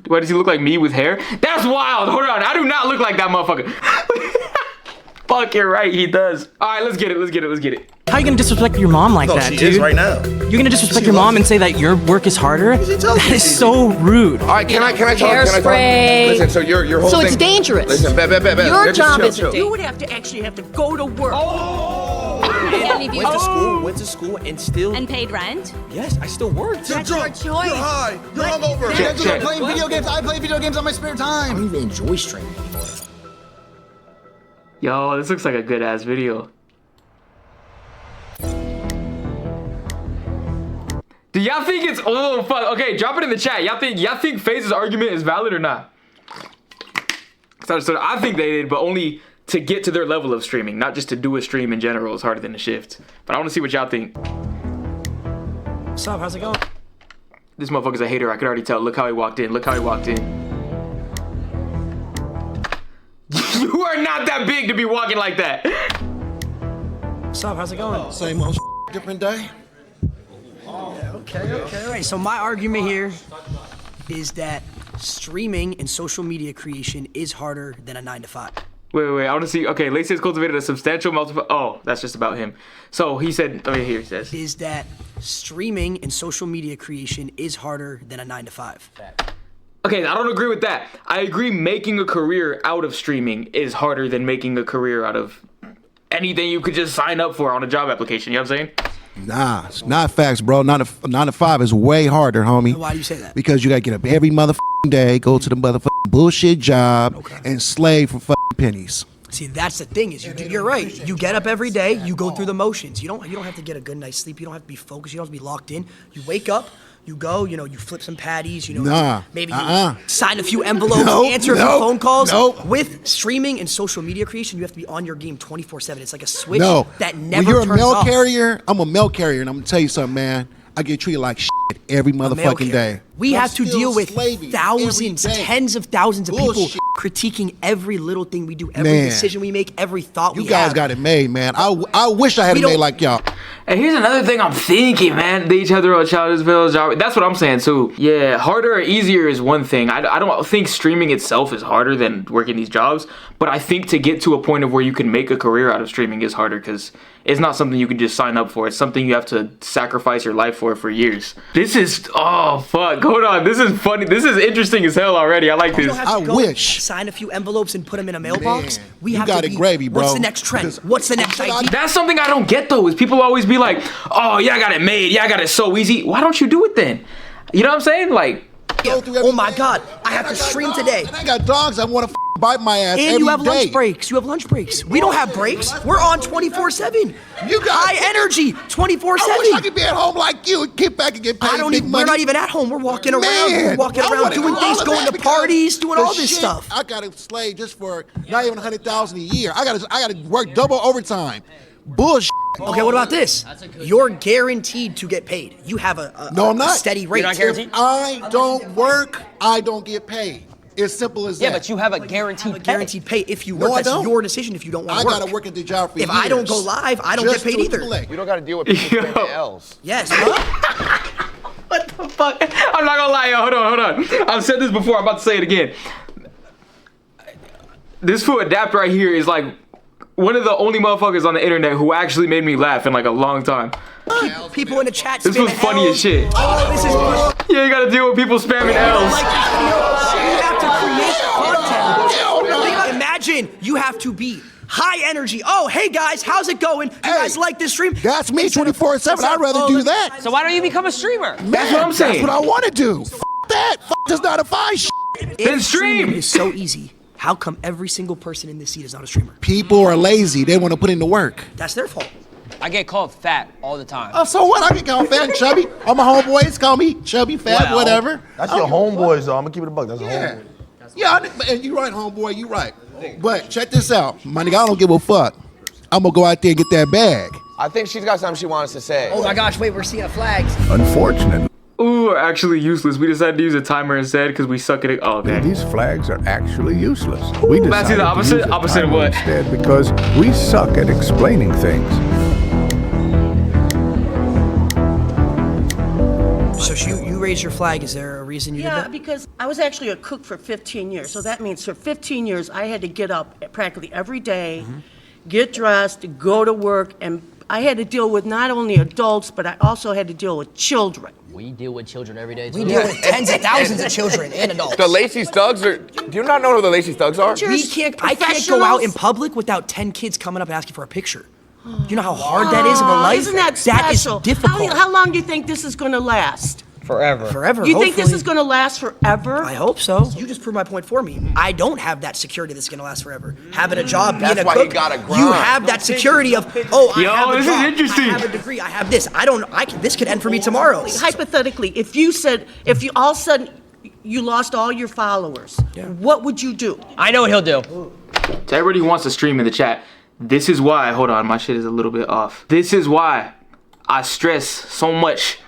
What, does he look like me with hair? That's wild. Hold on. I do not look like that motherfucker. Fuck, you're right. He does. All right, let's get it. Let's get it. Let's get it. How are you gonna disrespect your mom like that, dude? She is right now. You're gonna disrespect your mom and say that your work is harder? That is so rude. All right, can I talk? Hairspray. Listen, so your whole thing. So it's dangerous. Listen, Your job is dangerous. You would have to actually have to go to work. Went to school and still... And paid rent? Yes, I still worked. That's your choice. You're high. You're hungover. Check. Playing video games. I play video games on my spare time. I don't even enjoy streaming anymore. Yo, this looks like a good ass video. Do y'all think it's fuck? Okay, drop it in the chat. Y'all think FaZe's argument is valid or not? So I think they did, but only to get to their level of streaming, not just to do a stream in general is harder than a shift. But I want to see what y'all think. What's up? How's it going? This motherfucker's a hater. I could already tell. Look how he walked in. Look how he walked in. You are not that big to be walking like that. What's up? How's it going? Same old different day. Okay. All right, so my argument here is that streaming and social media creation is harder than a 9-to-5. Wait. I want to see. Okay, Lacey has cultivated a substantial multiple. Oh, that's just about him. So he said. Oh, here he says. Is that streaming and social media creation is harder than a 9-to-5. Okay, I don't agree with that. I agree making a career out of streaming is harder than making a career out of anything you could just sign up for on a job application. You know what I'm saying? Nah, it's not facts, bro. 9 to 5 is way harder, homie. Why do you say that? Because you gotta get up every motherfucking day, go to the motherfucking bullshit job, and slave for fucking pennies. See, that's the thing is you're right. You get up every day, you go through the motions. You don't have to get a good night's sleep. You don't have to be focused. You don't have to be locked in. You wake up. You go, you flip some patties, maybe you sign a few envelopes, answer a few phone calls. With streaming and social media creation, you have to be on your game 24/7. It's like a switch that never when you're turns a mail off. carrier, I'm a mail carrier, and I'm gonna tell you something, man. I get treated like shit every motherfucking day. We have to deal with slaving thousands, every day. tens of thousands of Bullshit. people critiquing every little thing we do, every Man. decision we make, every thought we You have. guys got it made, man. I wish I had it made like y'all. And here's another thing I'm thinking, man. They each have their own childish village. That's what I'm saying too. Yeah, harder or easier is one thing. I don't think streaming itself is harder than working these jobs, but I think to get to a point of where you can make a career out of streaming is harder because it's not something you can just sign up for. It's something you have to sacrifice your life for years. This is, oh fuck, hold on. This is funny. This is interesting as hell already. I like this. I wish. Sign a few envelopes and put them in a mailbox. We you have got to it be, gravy, bro. What's the next trend? What's the next idea? That's something I don't get though, is people always be like, oh yeah, I got it made. Yeah, I got it so easy. Why don't you do it then? You know what I'm saying? Like, oh my God, I have to stream today. And I got dogs that want to bite my ass every day. And you have lunch breaks. You have lunch breaks. We don't have breaks. We're on 24/7. You got high energy 24/7. I wish I could be at home like you and get back and get paid big money. We're not even at home. We're walking around. We're walking around doing things, going to parties, doing all this stuff. I got to slave just for not even $100,000 a year. I got to work double overtime. Bullshit. Okay, what about this? You're guaranteed to get paid. You have a no, I'm not. steady rate. You're not guaranteed? If I don't work, I don't get paid. It's simple as that. Yeah, but you have a guaranteed pay if you work. That's your decision if you don't want to work. I gotta work at the job for If years. I don't go live, I don't get paid either. You don't gotta deal with people paying L's. Yes. what the fuck? I'm not gonna lie, yo. Hold on. I've said this before. I'm about to say it again. This fool Adapt right here is like one of the only motherfuckers on the internet who actually made me laugh in like a long time. People in the chat. This was funny as shit. Oh, this is. Yeah, you gotta deal with people spamming L's. You have to create content. Imagine you have to be high energy. Oh, hey guys, how's it going? You guys like this stream? That's me 24/7. I'd rather do that. So why don't you become a streamer? That's what I'm saying. That's what I want to do. F that. F this not a fine shit. Then stream. It's so easy. How come every single person in this seat is not a streamer? People are lazy. They want to put in the work. That's their fault. I get called fat all the time. Oh, so what? I get called fat and chubby. All my homeboys call me chubby, fat, whatever. That's your homeboys, though. I'm gonna keep it a buck. That's a homeboy. Yeah, and you're right, homeboy. You're right. But check this out, my nigga. I don't give a fuck. I'm gonna go out there and get that bag. I think she's got something she wants to say. Oh my gosh! Wait, we're seeing a flag. Unfortunately, Ooh, actually useless. We decided to use a timer instead because we suck at it. Oh, okay. these flags are actually useless. We decided Bassy, the opposite? to use a Opposite of timer what? instead because we suck at explaining things. So you raised your flag. Is there a reason you did Yeah, that? because I was actually a cook for 15 years. So that means for 15 years, I had to get up practically every day, get dressed, go to work, and I had to deal with not only adults, but I also had to deal with children. We deal with children every day, We too. deal with tens of thousands of children and adults. The Lacey Thugs are. Do you not know who the Lacey Thugs are? I can't go out in public without 10 kids coming up asking for a picture. You know how hard that is of a life? Isn't that That is special? difficult. How long do you think this is going to last? Forever. Forever. You think this hopefully. is going to last forever? I hope so. You just proved my point for me. I don't have that security that's going to last forever. Having a job, being That's a why cook, you gotta grind. you have that security of, oh, I Yo, have a this is job, interesting. I have a degree, I have this. This could end for me tomorrow. Hypothetically, if you all of a sudden you lost all your followers, what would you do? I know what he'll do. To everybody who wants to stream in the chat, this is why, hold on, my shit is a little bit off. This is why I stress so much.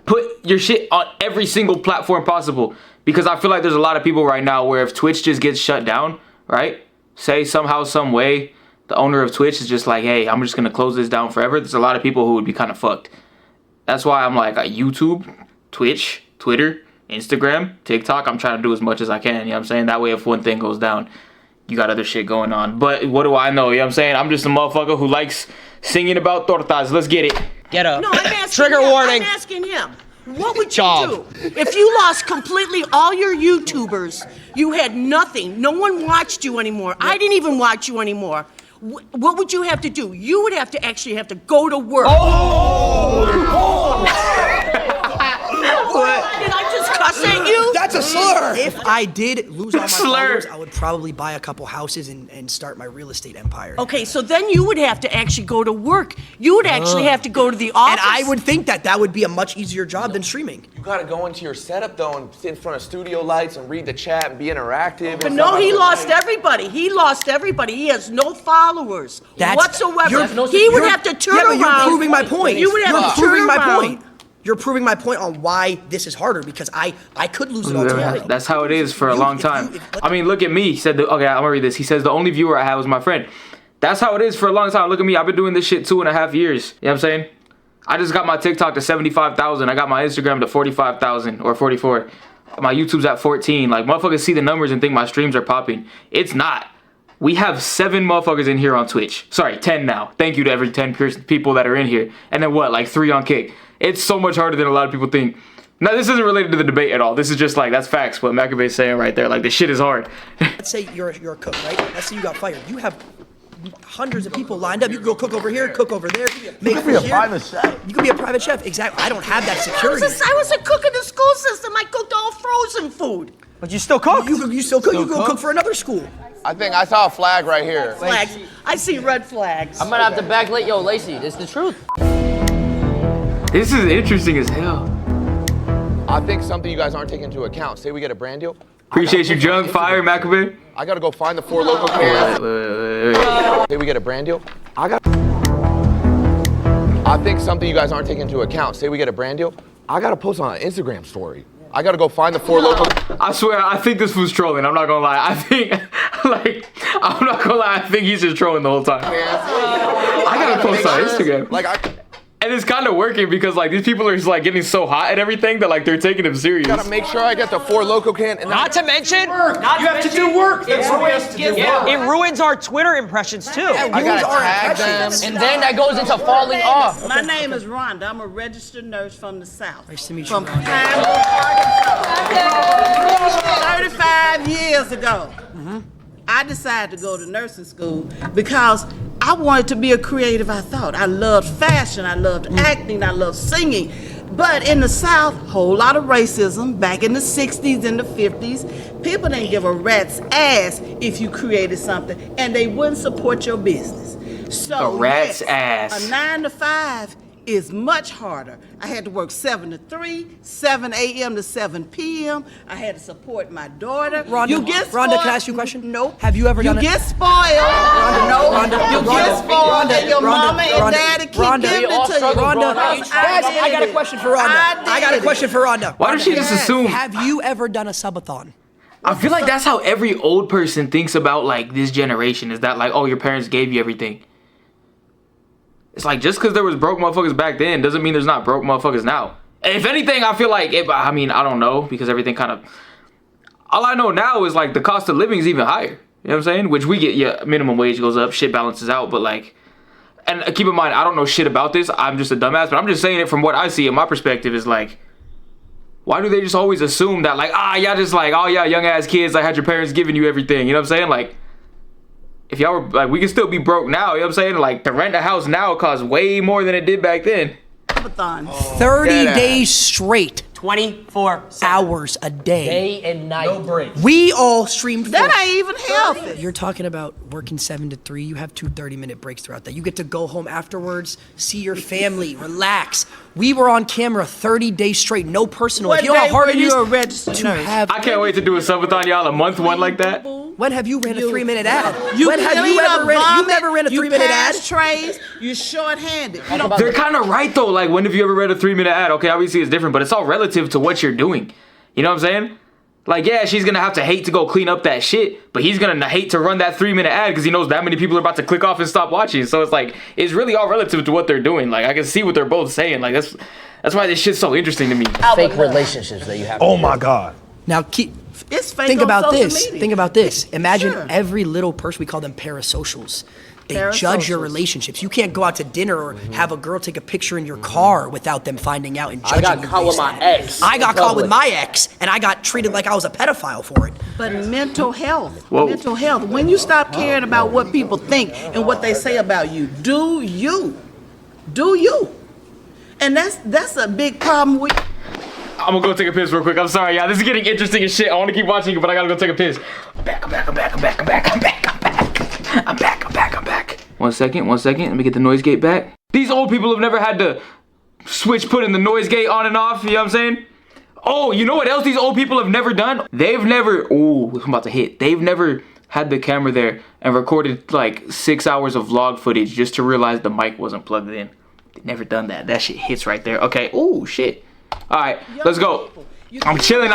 Put your shit on every single platform possible. Because I feel like there's a lot of people right now where if Twitch just gets shut down, right? Say somehow, some way, the owner of Twitch is just like, hey, I'm just gonna close this down forever. There's a lot of people who would be kind of fucked. That's why I'm like, YouTube, Twitch, Twitter, Instagram, TikTok, I'm trying to do as much as I can, you know what I'm saying? That way if one thing goes down, you got other shit going on. But what do I know, you know what I'm saying? I'm just a motherfucker who likes singing about tortas. Let's get it. Get up. No, I'm asking Trigger him. warning. I'm asking him. What would you Job. do if you lost completely all your YouTubers? You had nothing. No one watched you anymore. I didn't even watch you anymore. What would you have to do? You would have to actually have to go to work. Did I just cuss at you? That's a slur. If I did lose all my Slur. followers, I would probably buy a couple houses and start my real estate empire. Okay, so then you would have to actually go to work. You would actually have to go to the office. And I would think that would be a much easier job than streaming. You gotta go into your setup though and sit in front of studio lights and read the chat and be interactive. But no, he lost everybody. He lost everybody. He has no followers whatsoever. He would have to turn around. You're proving my point. You would have to turn around. You're proving my point on why this is harder because I could lose it altogether. That's how it is for a long time. I mean, look at me. He said, okay, I'm gonna read this. He says, the only viewer I had was my friend. That's how it is for a long time. Look at me. I've been doing this shit 2.5 years. You know what I'm saying? I just got my TikTok to 75,000. I got my Instagram to 45,000 or 44. My YouTube's at 14. Like, motherfuckers see the numbers and think my streams are popping. It's not. We have 7 motherfuckers in here on Twitch. Sorry, 10 now. Thank you to every 10 people that are in here. And then what, like 3 on Kick. It's so much harder than a lot of people think. Now, this isn't related to the debate at all. This is just like, that's facts, what McAfee's saying right there. Like, this shit is hard. Let's say you're a cook, right? Let's say you got fired. You have hundreds of people lined up. You can go cook over here, cook over there. You could be a private chef. You could be a private chef. Exactly. I don't have that security. I was a cook in the school system. I cooked all frozen food. But you still cook. You still cook. You go cook for another school. I think I saw a flag right here. Flags. I see red flags. I'm gonna have to backlit. Yo, Lacey, this is the truth. This is interesting as hell. I think something you guys aren't taking into account. Say we get a brand deal. Appreciate you, Junk Fire, McAfee. I gotta go find the 4 local cans. Say we get a brand deal. I think something you guys aren't taking into account. Say we get a brand deal. I gotta post on an Instagram story. I gotta go find the 4 local. I swear, I think this was trolling. I'm not gonna lie. I think, I'm not gonna lie. I think he's just trolling the whole time. I gotta post on Instagram. And it's kind of working because like these people are just like getting so hot at everything that like they're taking him serious. Gotta make sure I get the 4 local can. And Not to mention, you have to do work. it ruins our Twitter impressions too. I gotta tag them. And then that goes into falling off. My name is Rhonda. I'm a registered nurse from the South. Nice to meet you, From Rhonda. Pineville, 35 years ago, I decided to go to nursing school because I wanted to be a creative, I thought. I loved fashion, I loved acting, I loved singing. But in the South, whole lot of racism. Back in the 60s and the 50s, people didn't give a rat's ass if you created something, and they wouldn't support your business. So A rat's yes, ass. A 9 to 5 is much harder. I had to work 7 to 3, 7 a.m. to 7 p.m. I had to support my daughter. Rhonda, You get spoiled. Rhonda, can I ask you a question? Nope. Have you ever done You it? get spoiled. No. You get spoiled, and your mama and daddy keep giving it to you. Rhonda, Because guys, did I got a it. question for Rhonda. I got a question for Rhonda. Why does she just assume? Have you ever done a subathon? I feel like that's how every old person thinks about like this generation. Is that like, oh, your parents gave you everything. It's like just because there was broke motherfuckers back then doesn't mean there's not broke motherfuckers now. If anything, I feel like, I mean, I don't know, because everything kind of, all I know now is like the cost of living is even higher. You know what I'm saying? Which we get, yeah, minimum wage goes up, shit balances out, but like, and keep in mind, I don't know shit about this. I'm just a dumbass, but I'm just saying it from what I see in my perspective is like, why do they just always assume that like, y'all just like, oh yeah, young ass kids, like had your parents giving you everything, you know what I'm saying? Like, if y'all were, like, we can still be broke now, you know what I'm saying? Like, to rent a house now costs way more than it did back then. 30 days straight. 24 hours a day. Day and night. No break. We all streamed. That ain't even healthy. You're talking about working 7 to 3. You have 2 30-minute breaks throughout that. You get to go home afterwards, see your family, relax. We were on camera 30 days straight, no personal. What You know how day hard were it you is a registered to nurse? have. I can't wait to do a subathon, y'all, a month one like that. When have you ran a 3-minute ad? You When have you clean ever up ran? You vomit, never ran a 3-minute You ad. pass trays. You short-handed. You know, They're kind of right though. Like, when have you ever read a 3-minute ad? Okay, obviously it's different, but it's all relative to what you're doing. You know what I'm saying? Like, yeah, she's gonna have to hate to go clean up that shit, but he's gonna hate to run that 3-minute ad because he knows that many people are about to click off and stop watching. So it's like, it's really all relative to what they're doing. Like, I can see what they're both saying. Like, that's why this shit's so interesting to me. Fake relationships that you have. Oh my God. Now it's fake think on about social this. media. Think about this. Imagine Sure. every little person. We call them parasocials. They judge your Parasocials. relationships. You can't go out to dinner or have a girl take a picture in your car without them finding out and judging got you caught with based my on it. ex I in got caught with public. my ex, and I got treated like I was a pedophile for it. But mental health, Whoa. mental health. When you stop caring about what people think and what they say about you, do you, and that's a big problem with. I'm gonna go take a piss real quick. I'm sorry, y'all. This is getting interesting as shit. I want to keep watching it, but I gotta go take a piss. I'm back. 1 second. Let me get the noise gate back. These old people have never had to putting the noise gate on and off. You know what I'm saying? Oh, you know what else these old people have never done? They've never. Ooh, I'm about to hit. They've never had the camera there and recorded like 6 hours of vlog footage just to realize the mic wasn't plugged in. They've never done that. That shit hits right there. Okay. Ooh, shit. All right, let's go. I'm chilling.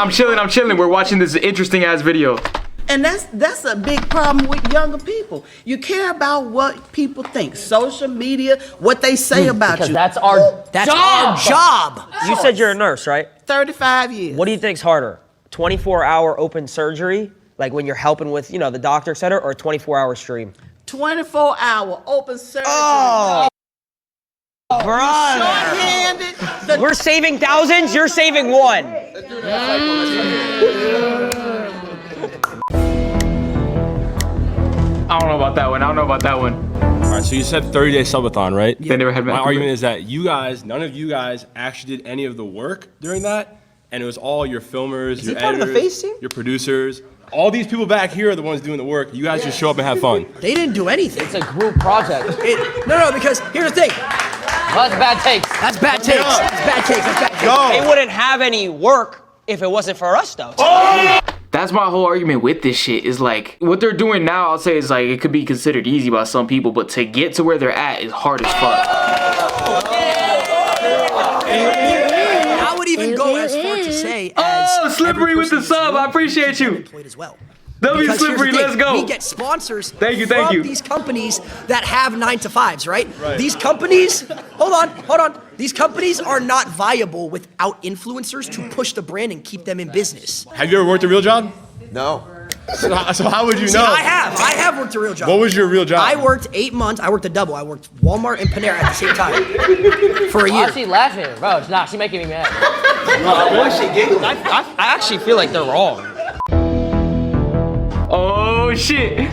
We're watching this interesting ass video. And that's a big problem with younger people. You care about what people think, social media, what they say about Because you. that's our Our job. You said you're a nurse, right? 35 years. What do you think's harder? 24-hour open surgery, like when you're helping with, the doctor, et cetera, or a 24-hour stream? 24-hour open surgery. Oh, brother. Short-handed. We're saving thousands, you're saving one. I don't know about that one. All right, so you said 30-day subathon, right? They never had My argument is that none of you guys actually did any of the work during that, and it was all your filmers, your he part of the editors, face team? your producers. All these people back here are the ones doing the work. You guys just show up and have fun. They didn't do anything. It's a group project. No, because here's the thing. Well, that's bad takes. That's bad takes. They wouldn't have any work if it wasn't for us, though. That's my whole argument with this shit is like, what they're doing now, I'll say is like, it could be considered easy by some people, but to get to where they're at is hard as fuck. I would even go as far to say as Slippery with the sub, I appreciate you. employed as well. W Because here's the Slippery, thing, let's go. We get sponsors Thank you. from these companies that have 9-to-5s, right? These companies, hold on. These companies are not viable without influencers to push the brand and keep them in business. Have you ever worked a real job? No. So how would you See, know? I have worked a real job. What was your real job? I worked 8 months. I worked a double. I worked Walmart and Panera at the same time for a Why year. is she laughing? Bro, she's making me mad. I actually feel like they're wrong. Oh shit.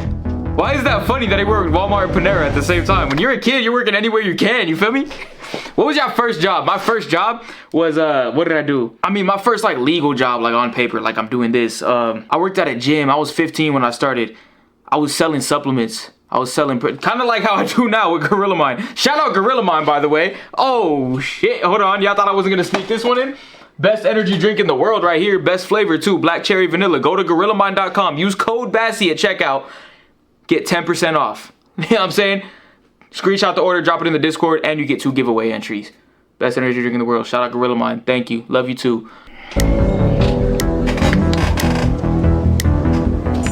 Why is that funny that I work with Walmart and Panera at the same time? When you're a kid, you're working anywhere you can, you feel me? What was your first job? My first job was, what did I do? I mean, my first like legal job, like on paper, like I'm doing this. I worked at a gym. I was 15 when I started. I was selling supplements. I was selling, kind of like how I do now with Gorilla Mind. Shout out Gorilla Mind, by the way. Oh shit, hold on. Y'all thought I wasn't gonna sneak this one in? Best energy drink in the world right here. Best flavor too, black cherry vanilla. Go to GorillaMind.com. Use code BASSY at checkout. Get 10% off. You know what I'm saying? Screenshot the order, drop it in the Discord, and you get 2 giveaway entries. Best energy drink in the world. Shout out Gorilla Mind. Thank you. Love you too.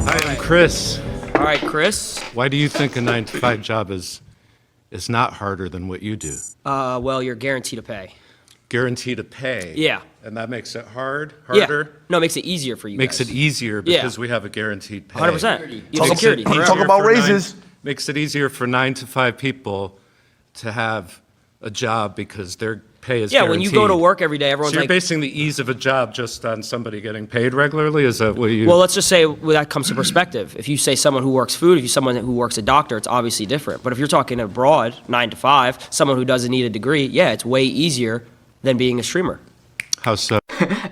Hi, I'm Chris. All right, Chris. Why do you think a 9-to-5 job is not harder than what you do? Well, you're guaranteed to pay. guaranteed to pay. Yeah. And that makes it harder? Yeah. No, it makes it easier for you Makes guys. it easier because we have a guaranteed pay. 100%. You have Makes security. it easier Talk about for raises. Makes it easier for 9 to 5 people to have a job because their pay is guaranteed. When you go to work every day, everyone's So you're like, basing the ease of a job just on somebody getting paid regularly? Is that what you... well, let's just say that comes to perspective. If you say someone who works food, if you someone who works a doctor, it's obviously different. But if you're talking abroad, 9 to 5, someone who doesn't need a degree, yeah, it's way easier than being a streamer. How so?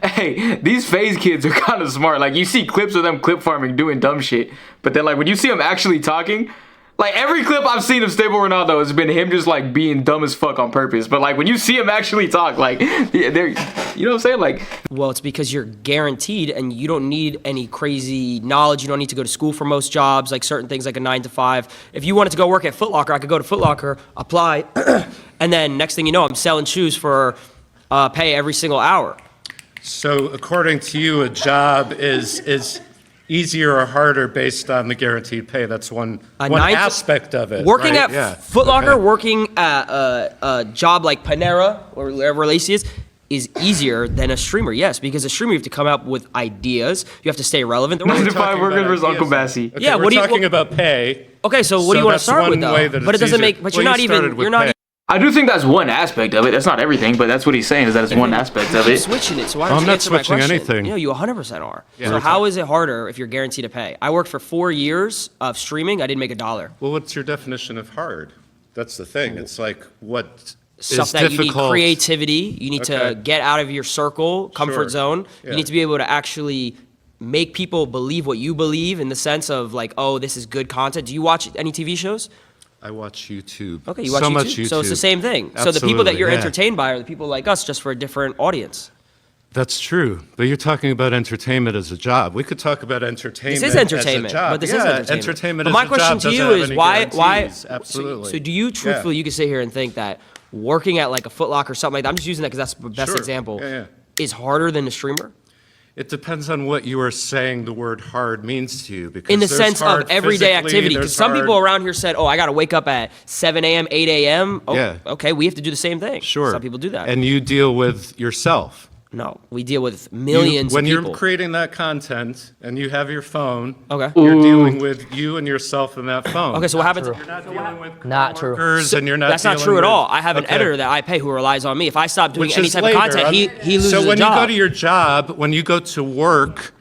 Hey, these phase kids are kind of smart. Like, you see clips of them clip farming doing dumb shit, but then like when you see them actually talking, like every clip I've seen of Stable Ronaldo has been him just like being dumb as fuck on purpose. But like when you see him actually talk, like they're, you know what I'm saying? Like, well, it's because you're guaranteed and you don't need any crazy knowledge. You don't need to go to school for most jobs, like certain things like a 9 to 5. If you wanted to go work at Foot Locker, I could go to Foot Locker, apply, and then next thing you know, I'm selling shoes for pay every single hour. So according to you, a job is easier or harder based on the guaranteed pay? That's one aspect of it. Working right? at Foot Locker, working at a job like Panera or wherever Lacey is easier than a streamer, yes, because a streamer you have to come up with ideas, you have to stay relevant. 9 to 5 workers versus UncleBassy. Okay, we're talking about pay. Okay, so what do you want to start with though? But it doesn't make. But you're not even. I do think that's one aspect of it. That's not everything, but that's what he's saying is that it's one aspect of it. Switching it, so why don't you answer my question? I'm not switching anything. You know, you 100% are. Yeah. So how is it harder if you're guaranteed to pay? I worked for 4 years of streaming. I didn't make $1. Well, what's your definition of hard? That's the thing. It's like what stuff is that difficult. You need creativity. You need to get out of your circle, comfort zone. Yeah. You need to be able to actually make people believe what you believe in the sense of like, oh, this is good content. Do you watch any TV shows? I watch YouTube. Okay, you watch YouTube. Much YouTube. So it's the same thing. Absolutely, so the people that you're entertained by are the people like us, just for a different audience. That's true. But you're talking about entertainment as a job. We could talk about entertainment. This is entertainment, as a job. but this is entertainment. But my question to you is why? Absolutely. So do you truthfully, you could sit here and think that working at like a Foot Locker or something like that, I'm just using that because that's the best example, is harder than a streamer? It depends on what you are saying the word hard means to you. Because in the sense of everyday activity. Because some people around here said, oh, I got to wake up at 7 a.m., 8 a.m. Oh, yeah. Okay, we have to do the same thing. Sure. Some people do that. And you deal with yourself. No, we deal with millions of people. When you're creating that content and you have your phone, you're dealing with you and yourself in that phone. Okay, so what happens? You're not dealing with workers and you're not That's not true at all. I have an editor that I pay who relies on me. If I stop doing any type of content, he loses So when a job. you go to your job, when you go to work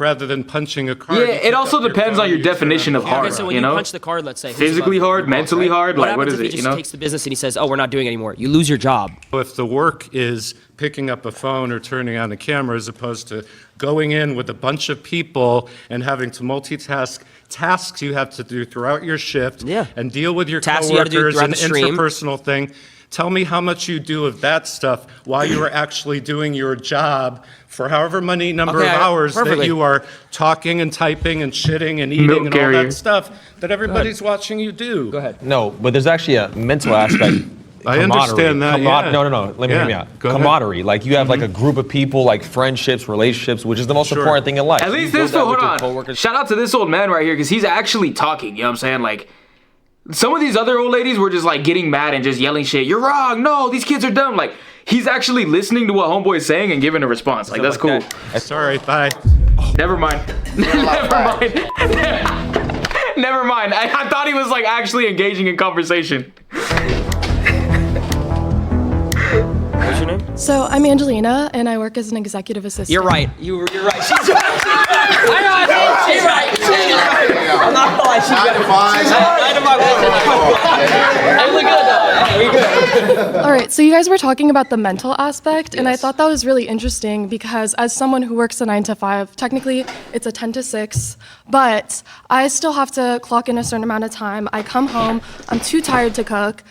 rather than punching a card. Yeah, it also depends on your definition of hard. Okay, so when you punch the card, let's say. Physically hard, mentally hard, like what is it, What happens if he just takes the business and he says, oh, we're not doing it anymore? You lose your job. If the work is picking up a phone or turning on a camera as opposed to going in with a bunch of people and having to multitask tasks you have to do throughout your shift and deal with your coworkers and interpersonal thing. Tell me how much you do of that stuff while you are actually doing your job for however many number of hours that you are talking and typing and shitting and eating and all that stuff that everybody's watching you do. Go ahead. No, but there's actually a mental aspect. I understand that. No. Let me hear me out. Camaraderie. Like you have like a group of people, like friendships, relationships, which is the most important thing in life. At least this, hold on. Shout out to this old man right here because he's actually talking. You know what I'm saying? Like, some of these other old ladies were just like getting mad and just yelling shit. You're wrong. No, these kids are dumb. Like, he's actually listening to what homeboy is saying and giving a response. Like, that's cool. Sorry, bye. Never mind. Never mind. Never mind. I thought he was like actually engaging in conversation. What's your name? So I'm Angelina, and I work as an executive assistant. You're right. You're right. She's right. She's right. I'm not gonna lie. She's right. All right, so you guys were talking about the mental aspect, and I thought that was really interesting because as someone who works a 9 to 5, technically it's a 10 to 6, but I still have to clock in a certain amount of time. I come home, I'm too tired to cook.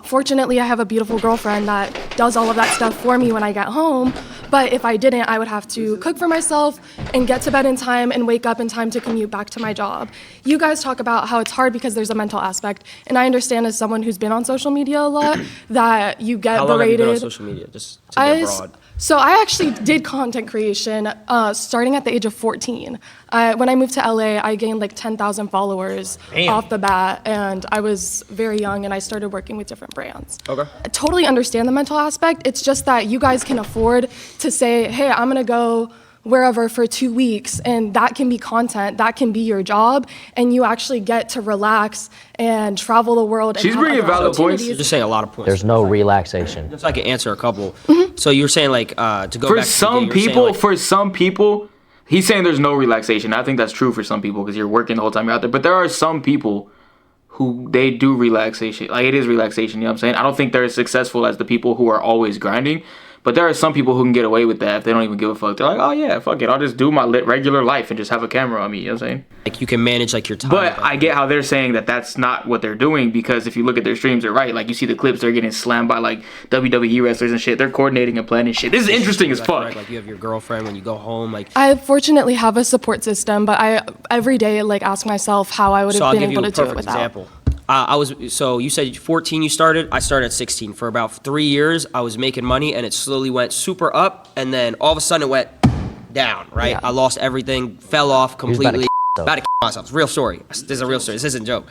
Fortunately, I have a beautiful girlfriend that does all of that stuff for me when I get home, But if I didn't, I would have to cook for myself and get to bed in time and wake up in time to commute back to my job. You guys talk about how it's hard because there's a mental aspect, and I understand as someone who's been on social media a lot that you get How long berated. have you been on social media? Just to get broad. So I actually did content creation starting at the age of 14. When I moved to LA, I gained like 10,000 followers off the bat, and I was very young, and I started working with different brands. Okay. I totally understand the mental aspect. It's just that you guys can afford to say, hey, I'm gonna go wherever for 2 weeks, and that can be content, that can be your job, and you actually get to relax and travel the world. She's bringing valid points. You're just saying a lot of points. There's no relaxation. Just so I can answer a couple. So you're saying like to go For back to the some beginning, you're saying, people, like, for some people, he's saying there's no relaxation. I think that's true for some people because you're working the whole time you're out there. But there are some people who they do relaxation. Like it is relaxation, you know what I'm saying? I don't think they're as successful as the people who are always grinding. But there are some people who can get away with that if they don't even give a fuck. They're like, oh yeah, fuck it, I'll just do my regular life and just have a camera on me, you know what I'm saying? like you can manage like your time. But I get how they're saying that that's not what they're doing because if you look at their streams, they're right. Like you see the clips, they're getting slammed by like WWE wrestlers and shit. They're coordinating and planning shit. This is interesting as fuck. Correct? Like you have your girlfriend when you go home. Like I fortunately have a support system, but I every day like ask myself how I would so have I'll been give you able a to do it perfect without. example. So you said 14 you started. I started at 16. For about 3 years, I was making money, and it slowly went super up, and then all of a sudden it went down. Right? Yeah. I lost everything, fell off completely. About to myself. It's a real story. This is a real story. This isn't a joke.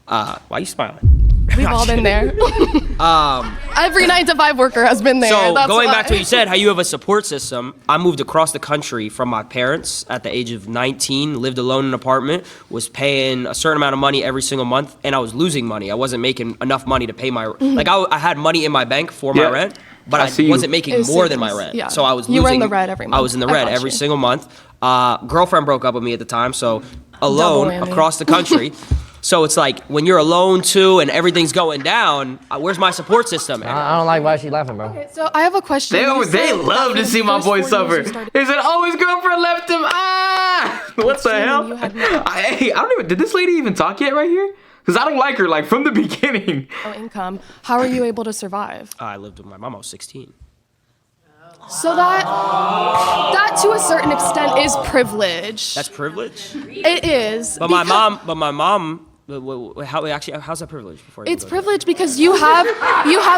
Why are you smiling? We've all been there. Every 9-to-5 worker has been there. So That's going why. back to what you said, how you have a support system. I moved across the country from my parents at the age of 19, lived alone in an apartment, was paying a certain amount of money every single month, and I was losing money. I wasn't making enough money to pay my, like I had money in my bank for my rent, but I wasn't making more than my rent. Yeah. So I was You losing. were in the red every month. I was in the I red got every you. single month. Girlfriend broke up with me at the time, so alone Double whammy. across the country. So it's like when you're alone too and everything's going down, where's my support system? I don't like why she laughing, bro. So I have a question. They You they said love that to for see the my first boy 4 years suffer. you started- He said, oh, his girlfriend left him. Ah! What the hell? you had I don't even, did this lady even talk yet right here? Because I don't like her, like, from the beginning. no income. How are you able to survive? I lived with my mom. I was 16. So that to a certain extent is privilege. That's privilege. It is. But my mom. How's that privilege? Before you It's go to privilege because you have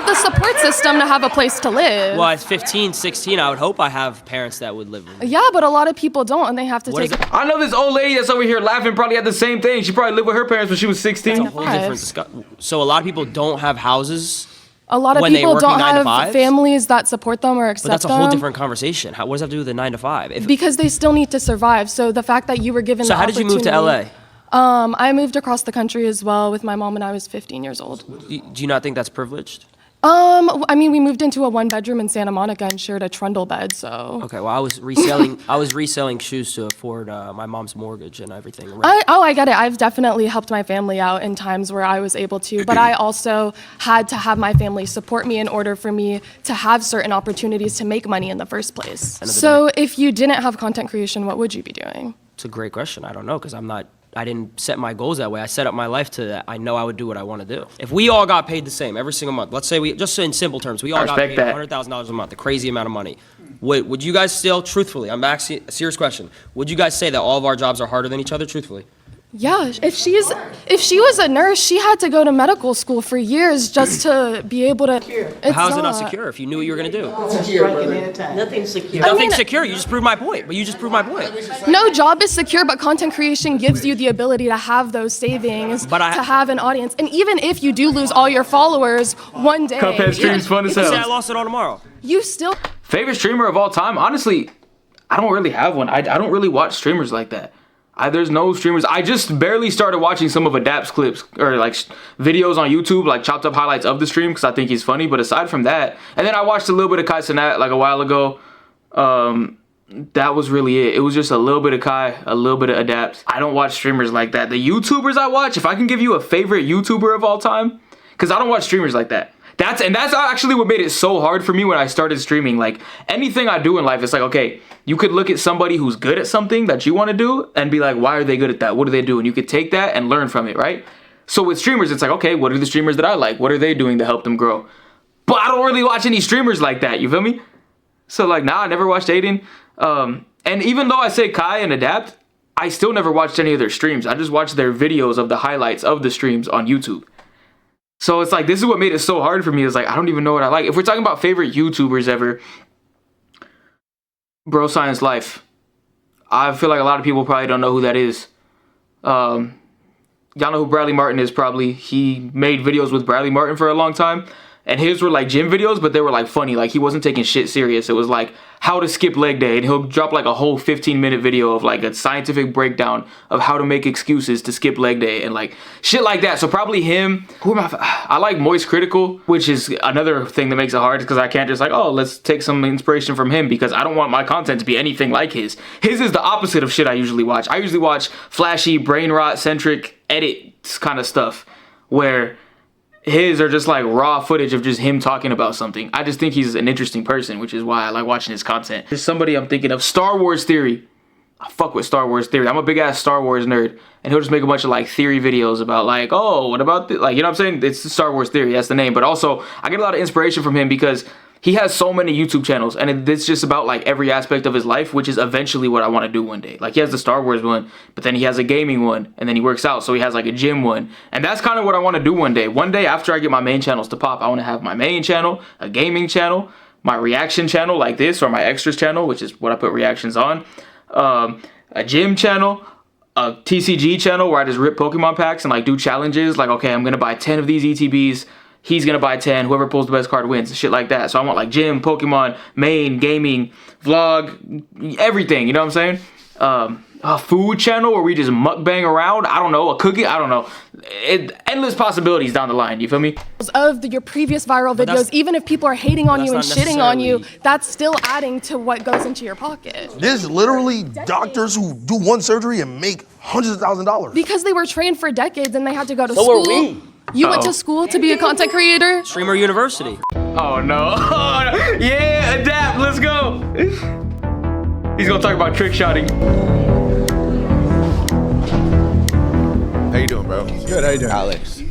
the support system to have a place to live. that? Well, at 15, 16, I would hope I have parents that would live with me. Yeah, but a lot of people don't, and they have to What take. is it? I know this old lady that's over here laughing probably had the same thing. She probably lived with her parents when she was 16. Whole different So a lot of people don't have houses, A lot of when they people working don't 9 to have 5s? families that support them or accept but that's a them. whole different conversation. What does that have to do with the 9 to 5? Because they still need to survive. So the fact that you were given. So the how did you move to LA? opportunity- I moved across the country as well with my mom when I was 15 years old. Do you not think that's privileged? I mean, we moved into a 1-bedroom in Santa Monica and shared a trundle bed, so. Okay, well, I was reselling shoes to afford my mom's mortgage and everything. I get it. I've definitely helped my family out in times where I was able to, but I also had to have my family support me in order for me to have certain opportunities to make money in the first place. So if you didn't have content creation, what would you be doing? It's a great question. I don't know, because I didn't set my goals that way. I set up my life to that. I know I would do what I want to do. If we all got paid the same every single month, let's say just in simple terms, we all got paid $100,000 a month, a crazy amount of money. Would you guys still, truthfully, I'm asking a serious question, would you guys say that all of our jobs are harder than each other, truthfully? Yeah, if she was a nurse, she had to go to medical school for years just to be able to. How is it not secure if you knew what you were going to do? Nothing's secure. Nothing's secure. You just proved my point. But you just proved my point. No job is secure, but content creation gives you the ability to have those savings, to have an audience. And even if you do lose all your followers one day. Cuphead stream's fun as hell. Say I lost it all tomorrow. You still. Favorite streamer of all time? Honestly, I don't really have one. I don't really watch streamers like that. There's no streamers. I just barely started watching some of Adapt's clips or like videos on YouTube, like chopped up highlights of the stream because I think he's funny. But aside from that, and then I watched a little bit of Kai Cenat like a while ago. That was really it. It was just a little bit of Kai, a little bit of Adapt. I don't watch streamers like that. The YouTubers I watch, if I can give you a favorite YouTuber of all time, because I don't watch streamers like that. That's actually what made it so hard for me when I started streaming. Like anything I do in life, it's like, okay, you could look at somebody who's good at something that you want to do and be like, why are they good at that? What do they do? And you could take that and learn from it, right? So with streamers, it's like, okay, what are the streamers that I like? What are they doing to help them grow? But I don't really watch any streamers like that, you feel me? So like, nah, I never watched Aiden. And even though I say Kai and Adapt, I still never watched any of their streams. I just watched their videos of the highlights of the streams on YouTube. So it's like, this is what made it so hard for me. It's like, I don't even know what I like. If we're talking about favorite YouTubers ever, Bro Science Life. I feel like a lot of people probably don't know who that is. Y'all know who Bradley Martin is probably. He made videos with Bradley Martin for a long time. And his were like gym videos, but they were like funny. Like he wasn't taking shit serious. It was like how to skip leg day. And he'll drop like a whole 15-minute video of like a scientific breakdown of how to make excuses to skip leg day and like shit like that. So probably him. Who am I like Moist Critical, which is another thing that makes it hard because I can't just like, oh, let's take some inspiration from him because I don't want my content to be anything like his. His is the opposite of shit I usually watch. I usually watch flashy, brain rot centric edits kind of stuff where his are just like raw footage of just him talking about something. I just think he's an interesting person, which is why I like watching his content. There's somebody I'm thinking of, Star Wars Theory. I fuck with Star Wars Theory. I'm a big ass Star Wars nerd, and he'll just make a bunch of like theory videos about like, oh, what about this? Like, you know what I'm saying? It's Star Wars Theory, that's the name. But also, I get a lot of inspiration from him because he has so many YouTube channels, and it's just about like every aspect of his life, which is eventually what I want to do one day. Like he has the Star Wars one, but then he has a gaming one, and then he works out, so he has like a gym one. And that's kind of what I want to do one day. One day after I get my main channels to pop, I want to have my main channel, a gaming channel, my reaction channel like this, or my extras channel, which is what I put reactions on, a gym channel, a TCG channel where I just rip Pokemon packs and like do challenges. Like, okay, I'm going to buy 10 of these ETBs. He's going to buy 10. Whoever pulls the best card wins. Shit like that. So I want like gym, Pokemon, main, gaming, vlog, everything. You know what I'm saying? A food channel where we just mukbang around. I don't know. A cookie. I don't know. Endless possibilities down the line. You feel me? Of your previous viral videos, even if people are hating on you and shitting on you, that's still adding to what goes into your pocket. There's literally doctors who do one surgery and make hundreds of thousands of dollars. Because they were trained for decades and they had to go to school. So are we. You went to school to be a content creator? Streamer University. Oh no. Yeah, Adapt. Let's go. He's gonna talk about trick shotting. How you doing, bro? Good, how you doing? Alex.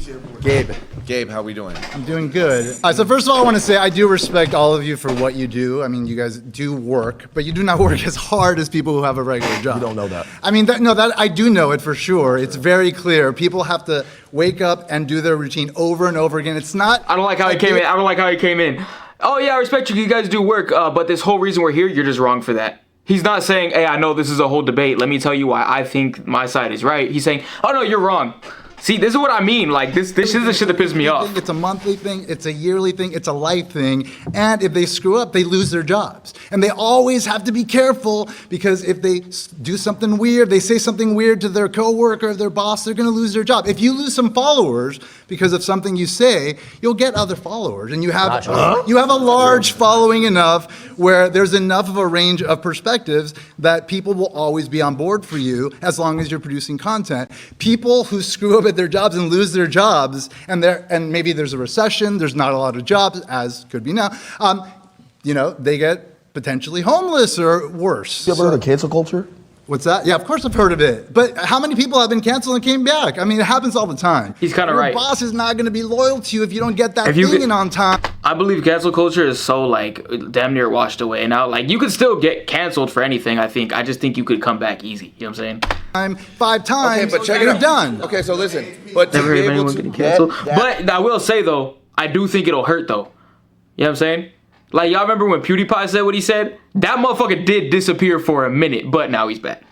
Gabe, how we doing? I'm doing good. So first of all, I want to say I do respect all of you for what you do. I mean, you guys do work, but you do not work as hard as people who have a regular job. You don't know that. I mean, that I do know it for sure. It's very clear. People have to wake up and do their routine over and over again. It's not. I don't like how he came in. I don't like how he came in. Oh yeah, I respect you. You guys do work, but this whole reason we're here, you're just wrong for that. He's not saying, hey, I know this is a whole debate. Let me tell you why I think my side is right. He's saying, oh no, you're wrong. See, this is what I mean. Like, this is the shit that pisses me off. It's a monthly thing, it's a yearly thing, it's a life thing. And if they screw up, they lose their jobs. And they always have to be careful because if they do something weird, they say something weird to their coworker or their boss, they're gonna lose their job. If you lose some followers because of something you say, you'll get other followers. And you have a large following enough where there's enough of a range of perspectives that people will always be on board for you as long as you're producing content. People who screw up at their jobs and lose their jobs, and maybe there's a recession, there's not a lot of jobs, as could be now, they get potentially homeless or worse. You ever heard of cancel culture? What's that? Yeah, of course I've heard of it. But how many people have been canceled and came back? I mean, it happens all the time. He's kind of right. Your boss is not going to be loyal to you if you don't get that thing in on time. I believe cancel culture is so like damn near washed away now. Like you could still get canceled for anything. I think. I just think you could come back easy. You know what I'm saying? 5 times. Okay, but check it you're out. done. Okay, so listen. But never heard of anyone getting canceled. But I will say though, I do think it'll hurt though. You know what I'm saying? Like y'all remember when PewDiePie said what he said? That motherfucker did disappear for a minute, but now he's back.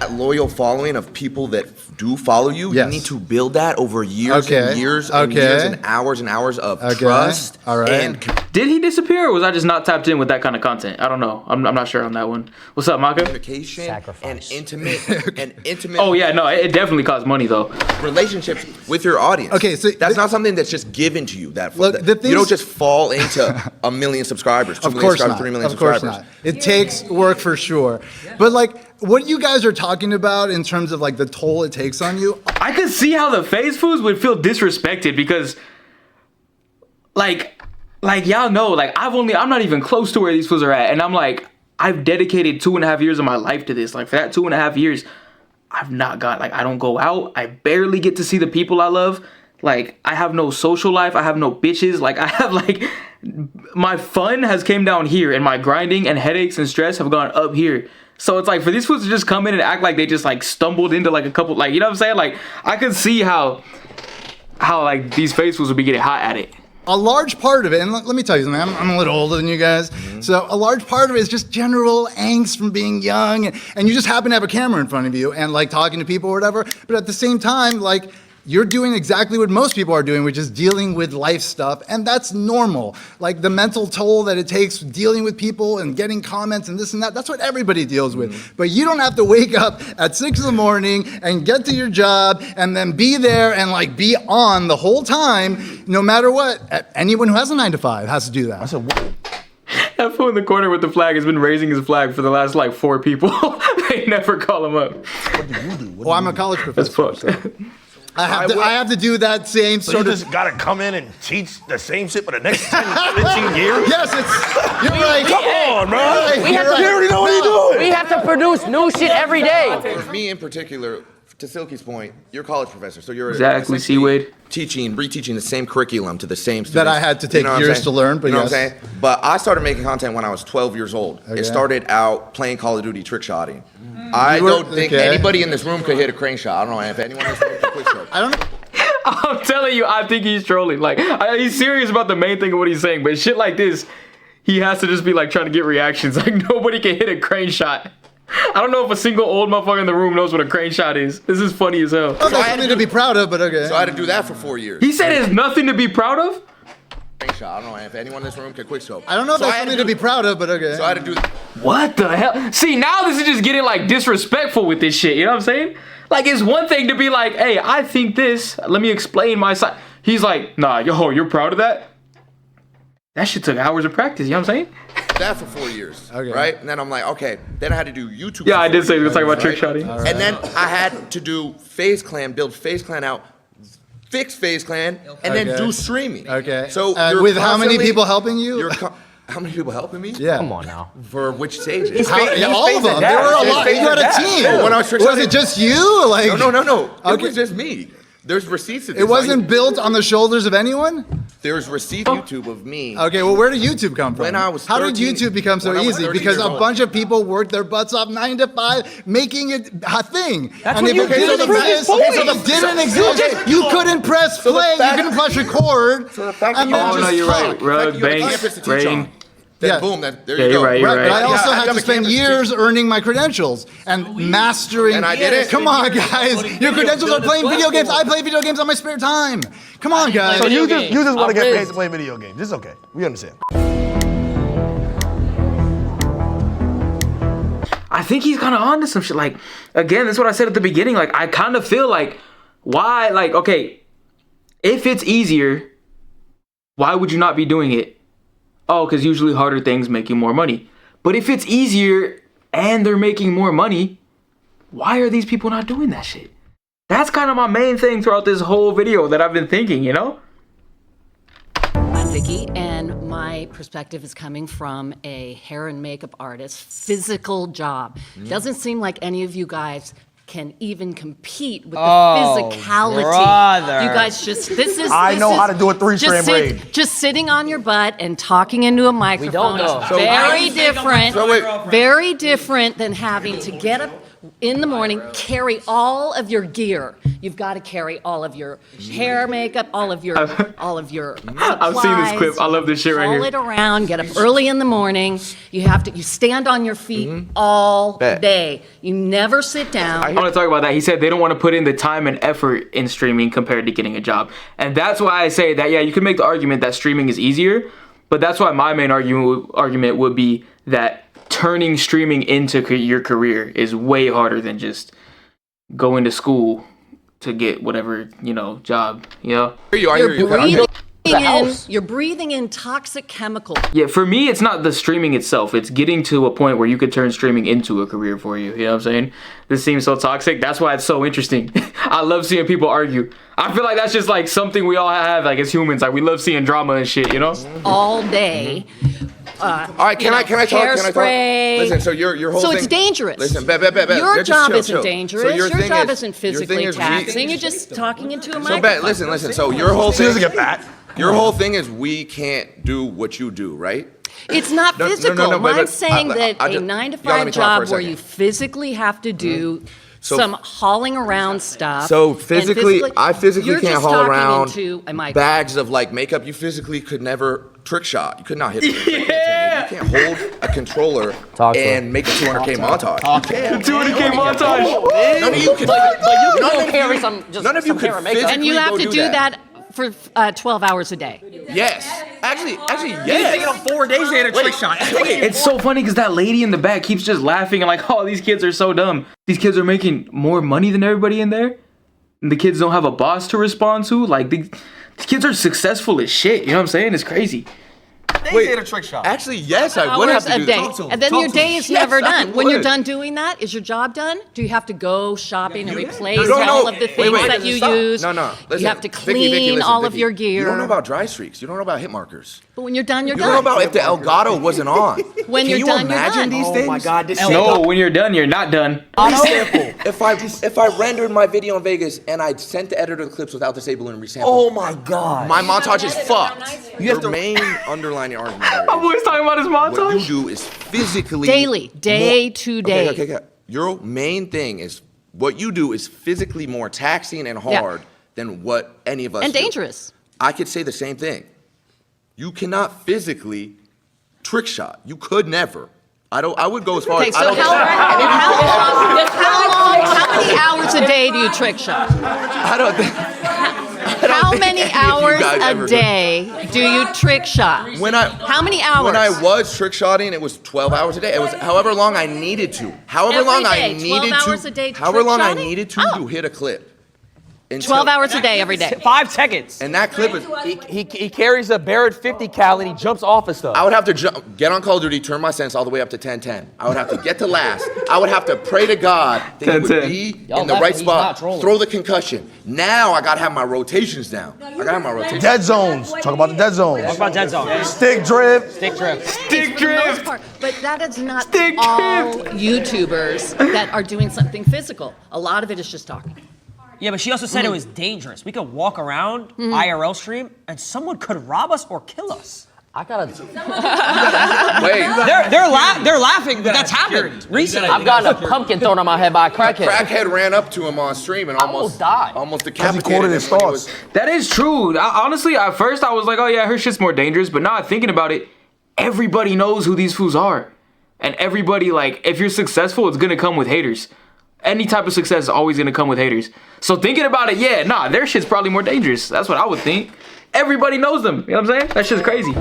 That loyal following of people that do follow you, you need to build that over years and years and years and hours of trust. All right. And did he disappear or was I just not tapped in with that kind of content? I don't know. I'm not sure on that one. What's up, Maka? Communication and intimate Oh yeah, no, it definitely costs money though. Relationships with your audience. Okay, so that's not something that's just given to you. You don't just fall into 1 million subscribers, 2 million subscribers, 3 million subscribers. Of course not. It takes work for sure. But like what you guys are talking about in terms of like the toll it takes on you. I could see how the phase foods would feel disrespected because like y'all know, like I'm not even close to where these fools are at. And I'm like, I've dedicated 2.5 years of my life to this. Like for that 2.5 years, I've not got, like, I don't go out. I barely get to see the people I love. Like, I have no social life. I have no bitches. Like, I have, like, my fun has came down here, and my grinding and headaches and stress have gone up here. So it's like, for these fools to just come in and act like they just, like, stumbled into, like, a couple, like, you know what I'm saying? Like, I could see how like, these faithfuls would be getting hot at it. A large part of it, and let me tell you something, I'm a little older than you guys, so a large part of it is just general angst from being young, and you just happen to have a camera in front of you and like talking to people or whatever, but at the same time, like, you're doing exactly what most people are doing, which is dealing with life stuff, and that's normal. Like the mental toll that it takes dealing with people and getting comments and this and that, that's what everybody deals with. But you don't have to wake up at 6 in the morning and get to your job and then be there and like be on the whole time, no matter what. Anyone who has a 9 to 5 has to do that. I said, what? That fool in the corner with the flag has been raising his flag for the last like 4 people. They never call him up. What do you do? Well, I'm a college professor. That's fucked. I have to do that same So sort you of. just gotta come in and teach the same shit for the next 10, 15 years? Yes, you're right. Come on, bro. We have to, You already know what you're doing. We have to produce new shit every day. For me in particular, to Silky's point, you're a college professor, so you're Exactly, essentially C-Wade. reteaching the same curriculum to the same students. That I had to take You know what I'm years saying? to learn, but you know yes. what I'm saying? But I started making content when I was 12 years old. Okay. It started out playing Call of Duty trick shotting. I You were- don't think okay. anybody in this room could hit a crane shot. I don't know if anyone in this room could quick scope. I don't know. I'm telling you, I think he's trolling. Like, he's serious about the main thing of what he's saying, but shit like this, he has to just be like trying to get reactions. Like, nobody can hit a crane shot. I don't know if a single old motherfucker in the room knows what a crane shot is. This is funny as hell. That's something to be proud of, but okay. So I had to do that for 4 years. He said there's nothing to be proud of? Crane shot. I don't know if anyone in this room could quick scope. I don't know if So that's I had something to be proud of, but okay. So I had to do What the hell? See, now this is just getting like disrespectful with this shit. You know what I'm saying? Like, it's one thing to be like, hey, I think this. Let me explain my side. He's like, nah, yo, you're proud of that? That shit took hours of practice. You know what I'm saying? that for 4 years. Okay. Right? And then I'm like, okay. Then I had to do YouTube. Yeah, for I 4 did say we were years, talking about right? trick shotting. All right. And then I had to do FaZe Clan, build FaZe Clan out, fix FaZe Clan, and then Okay. do streaming. Okay. So And you're with how many constantly- people helping you? How many people helping me? Yeah. Come on now. For which stages? Yeah, all of them. There were a lot. You had a team. Yeah, when I was trick Was shotting- it just you? Like No. It Okay. was just me. There's receipts of this. It wasn't built on the shoulders of anyone? There's receipt YouTube of me. Okay, well, where did YouTube come from? When I was How did 13 YouTube become so when I was easy? 13 Because years a old. bunch of people worked their butts off 9 to 5, making it a thing. That's and what if you it did didn't to prove exist, your point. if it didn't exist, you couldn't press So the play, you fact- couldn't press record, So the fact that and you then Oh, no, just you're talk. right. Rug, You have a Banks, campus to teach Rain. on. Then Yeah. boom, there Yeah, you you're go. right, you're Right, but right. I also Yeah, had I'm to a spend campus years earning my credentials and mastering. And I did it. Come on, guys. Your credentials are playing video games. I play video games on my spare time. Come on, guys. So you Video just want to games. get I'm paid to play video games. It's okay. We understand. I think he's kind of onto some shit. Like, again, that's what I said at the beginning. Like, I kind of feel like, why? Like, okay, if it's easier, why would you not be doing it? Oh, because usually harder things make you more money. But if it's easier and they're making more money, why are these people not doing that shit? That's kind of my main thing throughout this whole video that I've been thinking, you know? I'm Vicky, and my perspective is coming from a hair and makeup artist, physical job. Doesn't seem like any of you guys can even compete with the physicality. brother. You guys I know how to do a 3-strand braid. Just sitting on your butt and talking into a microphone. know. is So very different. So wait. Very different than having to get up in the morning, carry all of your gear. You've got to carry all of your hair, makeup, all of your I've seen this clip. I love this shit right haul here. it around, get up early in the morning. You stand on your feet all Bet. day. You never sit down. I want to talk about that. He said they don't want to put in the time and effort in streaming compared to getting a job. And that's why I say that, yeah, you can make the argument that streaming is easier, but that's why my main argument would be that turning streaming into your career is way harder than just going to school to get whatever, job, I hear you. You're breathing in toxic chemicals. Yeah, for me, it's not the streaming itself. It's getting to a point where you could turn streaming into a career for you. You know what I'm saying? This seems so toxic. That's why it's so interesting. I love seeing people argue. I feel like that's just like something we all have, like as humans. Like we love seeing drama and shit, all day. All right, can I talk? Hairspray. Listen, so your whole So thing. it's dangerous. Listen, Your just job chill, isn't chill. dangerous. So your thing job is- isn't your thing physically is taxing. You're just talking into a So microphone. listen. So your whole She thing. doesn't get that. Your whole thing is we can't do what you do, right? It's not No, no, no, no, no, but- I'm saying that I a just- 9 to y'all let 5 me talk for a job where second. you physically have to do So- some hauling around stuff. So and I physically you're can't just haul talking around into a microphone. bags of like makeup. You physically could never trick shot. You could not hit. Yeah. You can't hold a controller and make a 200K montage. You can't. 200K montage. None of you can. But you none can of carry you- some just none of you some could hair and makeup. physically And you have go to do that for 12 hours a day. Yes. Actually, He's yes. taking them 4 days to hit a trick shot. It's so funny because that lady in the back keeps just laughing and like, oh, these kids are so dumb. These kids are making more money than everybody in there. And the kids don't have a boss to respond to. Like, these kids are successful as shit. You know what I'm saying? It's crazy. Wait, hit a trick shot. Actually, yes, I would have Hours to a do day. that. And then your day is never Yes, I done. When you're would. done doing that, is your job done? Do you have to go shopping and replace No, all of the things wait, that you stop. use? No. Listen, You have to Vicky, clean listen, all of Vicky. your gear. You don't know about dry streaks. You don't know about hit markers. But when you're done, you're You don't know done. about if the Elgato wasn't on. When Can you're you done, you're imagine done. these Oh things? my God, this No, when you're done, you're not done. If I rendered my video in Vegas and I sent the editor the clips without disabling resample, Oh my God. my montage is fucked. Your main underlying argument there I'm always talking about his what montage. you do is physically Daily, day to day. Okay. Your main thing is what you do is physically more taxing and hard than what any of us And do. dangerous. I could say the same thing. You cannot physically trick shot. You could never. I would go as far Okay, as so how many hours a day do you trick shot? I don't think How many any of you hours guys a ever do. day do you trick shot? How many hours? When I was trick shotting, it was 12 hours a day. It was however long I needed to. However Every long I day, 12 needed hours a day to. However trick long I shotting? needed to hit a clip. 12 hours a day, every day. 5 seconds. And that clip is. He carries a Barrett 50 cal and he jumps off of stuff. I would have to get on Call of Duty, turn my sense all the way up to 10-10. I would have to get to last. I would have to pray to God that he would 10-10. be Y'all in the laughing, right he's not spot, trolling. throw the concussion. Now I gotta have my rotations down. I gotta have my rotations. Dead zones. Talk about the dead zones. Talk about dead zone. Stick drift. Stick drift. Stick For the most drift. part, but that is not Stick all YouTubers that are doing something physical. A lot of it is just talking. Yeah, but she also said it was dangerous. We could walk around IRL stream and someone could rob us or kill us. I gotta. Wait, They're laughing, but that's happened recently. I've gotten a pumpkin thrown on my head by a crackhead. crackhead ran up to him on stream and almost died. almost He decapitated quoted him his when he thoughts. was- That is true. Honestly, at first I was like, oh yeah, her shit's more dangerous. But now thinking about it, everybody knows who these fools are. And everybody, like, if you're successful, it's gonna come with haters. Any type of success is always gonna come with haters. So thinking about it, yeah, nah, their shit's probably more dangerous. That's what I would think. Everybody knows them. You know what I'm saying? That shit's crazy.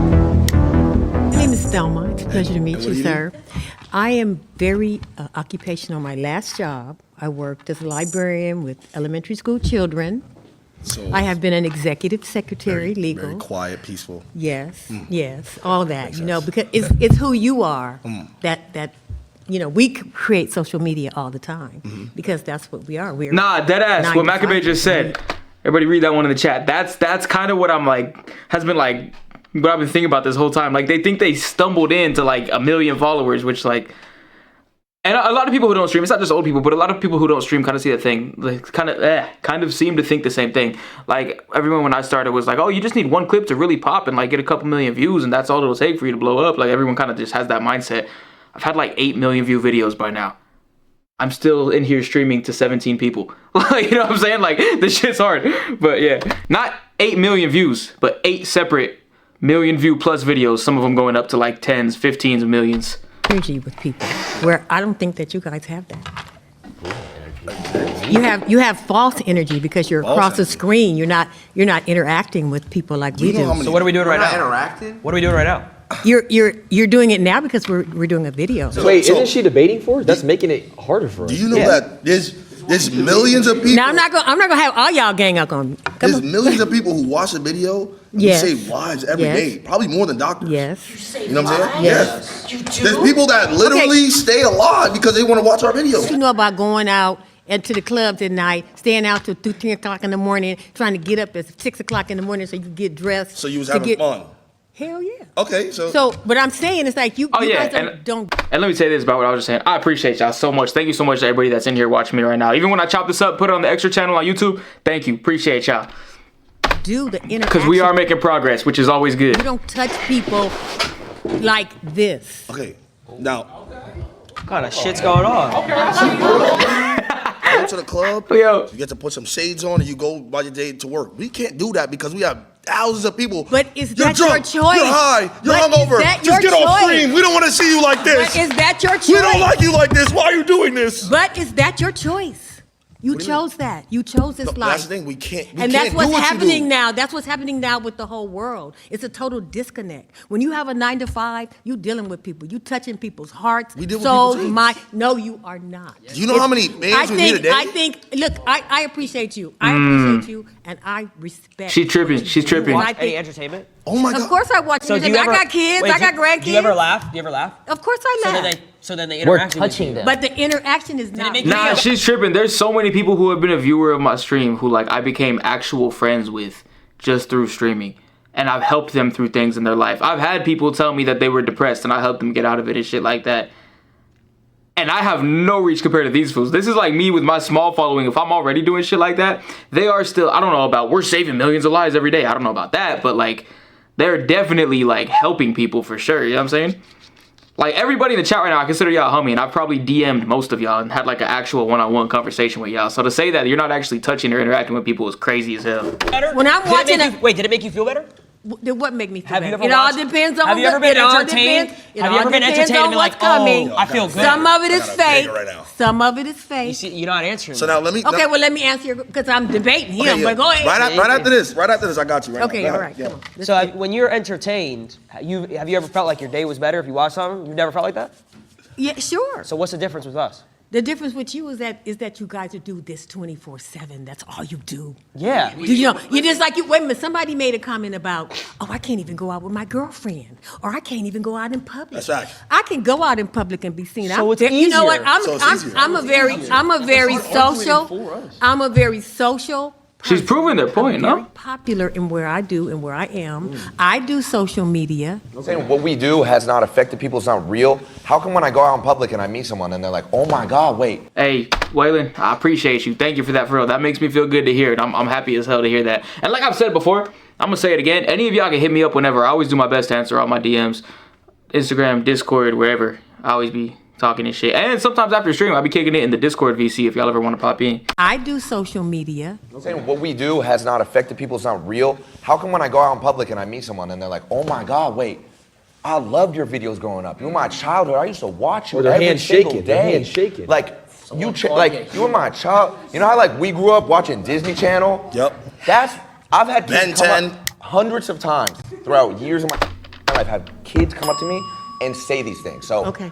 My name is Thelma. It's a pleasure to meet you, sir. I am very occupational. My last job, I worked as a librarian with elementary school children. So I have been an executive secretary, legal. Very quiet, peaceful. Yes, yes, all that, you know, because it's who you are that we create social media all the time because that's what we are. We're Nah, deadass. What Maccabee just said. Everybody read that one in the chat. That's kind of what I'm like, has been like, what I've been thinking about this whole time. Like, they think they stumbled into like 1 million followers, which like, and a lot of people who don't stream, it's not just old people, but a lot of people who don't stream kind of see that thing, like kind of seem to think the same thing. Like, everyone when I started was like, oh, you just need one clip to really pop and like get a couple million views, and that's all it'll take for you to blow up. Like, everyone kind of just has that mindset. I've had like 8 million view videos by now. I'm still in here streaming to 17 people. Like, you know what I'm saying? Like, this shit's hard. But yeah, not 8 million views, but 8 separate million view plus videos. Some of them going up to like 10s, 15s of millions. energy with people, where I don't think that you guys have that. You have false energy because you're across the screen. You're not interacting with people like we do. So what are we doing right now? Interacting? What are we doing right now? You're doing it now because we're doing a video. Wait, isn't she debating for us? That's making it harder for us. Do you know that there's millions of people? Now I'm not gonna have all y'all gang up on me. There's millions of people who watch a video and Yes. save lives every Yes. day. Probably more than doctors. Yes. You know what I'm saying? Yes. There's people that literally stay alive because they want to watch our videos. You know about going out and to the clubs at night, staying out till 2, 10 o'clock in the morning, trying to get up at 6 o'clock in the morning so you can get dressed. So you was to having get- fun. Hell yeah. Okay, so. So, but I'm saying it's like you yeah, guys don't. And let me say this about what I was just saying. I appreciate y'all so much. Thank you so much to everybody that's in here watching me right now. Even when I chop this up, put it on the extra channel on YouTube. Thank you. Appreciate y'all. Do the interaction. Because we are making progress, which is always good. You don't touch people like this. Okay, now. What kind of shit's going on? Go to the club, Yo. you get to put some shades on and you go by your day to work. We can't do that because we have thousands of people. But is You're that drunk, your choice? You're high, you're But is hungover. that Just your get off choice? screen. We don't want to see you like this. But is that your choice? We don't like you like this. Why are you doing this? But is that your choice? You chose that. You chose this No, life. that's the thing. We can't. We And can't that's what's do what happening you do. now. That's what's happening now with the whole world. It's a total disconnect. When you have a 9 to 5, you dealing with people. You touching people's hearts, We deal with souls, people's mind. No, you are not. Do you know how many bands we meet a day? I think. Look, I appreciate you. I appreciate you, and I respect. She tripping. She's tripping. I Any think- entertainment? Oh my God. Of course I watch So do entertainment. you ever, I got kids. wait, I got grandkids. Do you ever laugh? Do you ever laugh? Of course I laugh. So then they We're interact with touching you. them. But the interaction is not. make- Nah, she's tripping. There's so many people who have been a viewer of my stream who like I became actual friends with just through streaming. And I've helped them through things in their life. I've had people tell me that they were depressed and I helped them get out of it and shit like that. And I have no reach compared to these fools. This is like me with my small following. If I'm already doing shit like that, they are still, I don't know about, we're saving millions of lives every day. I don't know about that, but like, they're definitely like helping people for sure. You know what I'm saying? Like everybody in the chat right now, I consider y'all homie, and I've probably DM'd most of y'all and had like an actual one-on-one conversation with y'all. So to say that you're not actually touching or interacting with people is crazy as hell. When I'm watching Wait, did it make you feel better? What make me feel Have you better? ever It all watched- depends on have you ever been it all entertained? depends- it Have you all ever been depends entertained on and be what's like, coming. oh, I feel good? Some of it is I got a fake. banger right now. Some of it is fake. You see, you're not answering. So now let me. Okay, well let me answer your because I'm debating him. Okay, yeah. But go ahead. Right after this, I got you. Right Okay, now. Go all ahead. right, come on. So when you're entertained, have you ever felt like your day was better if you watched something? You've never felt like that? Yeah, sure. So what's the difference with us? The difference with you is that you guys do this 24/7. That's all you do. Yeah. You know, you just like you. Wait a minute. Somebody made a comment about, oh, I can't even go out with my girlfriend, or I can't even go out in public. That's right. I can go out in public and be seen. So it's You know what? easier. So it's easier. I'm a very social. I'm a very social. She's proving their point, Very no? popular in where I do and where I am. I do social media. I'm saying what we do has not affected people. It's not real. How come when I go out in public and I meet someone and they're like, oh my God, wait. Hey, Waylon, I appreciate you. Thank you for that, for real. That makes me feel good to hear it. I'm happy as hell to hear that. And like I've said before, I'm gonna say it again. Any of y'all can hit me up whenever. I always do my best to answer all my DMs. Instagram, Discord, wherever. I always be talking and shit. And sometimes after stream, I'll be kicking it in the Discord VC if y'all ever want to pop in. I do social media. I'm saying what we do has not affected people. It's not real. How come when I go out in public and I meet someone and they're like, oh my God, wait. I loved your videos growing up. You were my childhood. I used to watch you Or their every hands single shaking, day. their hands shaking. Like you were my child. You know how like we grew up watching Disney Channel? Yep. I've had kids Ben come 10. up hundreds of times throughout years of my life. I've had kids come up to me and say these things. So Okay.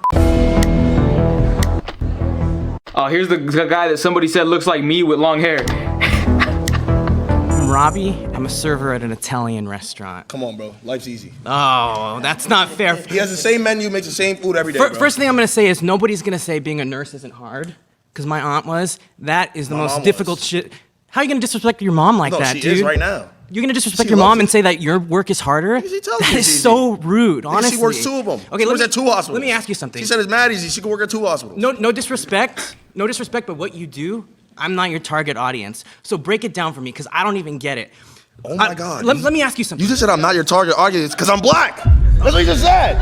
Oh, here's the guy that somebody said looks like me with long hair. I'm Robbie. I'm a server at an Italian restaurant. Come on, bro. Life's easy. Oh, that's not fair. He has the same menu, makes the same food every day, bro. First thing I'm gonna say is nobody's gonna say being a nurse isn't hard, because my aunt was. That is the My most mom difficult was. shit. How are you gonna disrespect your mom like No, that, she dude? is right now. You're gonna disrespect She your loves mom it. and say that your work is harder? She tells That me is it's so rude, Nigga, honestly. She works 2 of them. Okay, She works at 2 hospitals. Let me ask you something. She said it's mad easy. She can work at 2 hospitals. No disrespect. No disrespect, but what you do, I'm not your target audience. So break it down for me, because I don't even get it. Oh my God. Let me ask you something. You just said I'm not your target audience because I'm black. That's what you just said.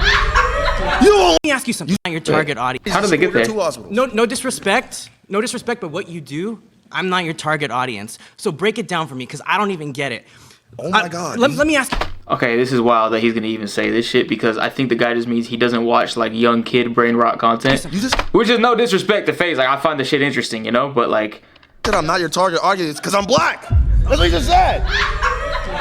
You won't. Let me ask you something. I'm not your target audience. How did they get there? No disrespect. No disrespect, but what you do, I'm not your target audience. So break it down for me, because I don't even get it. Oh my God. Let me ask. Okay, this is wild that he's gonna even say this shit because I think the guy just means he doesn't watch like young kid brain rot content. Which is no disrespect to FaZe. Like I find the shit interesting, you know, but like said I'm not your target audience because I'm black. That's what you just said.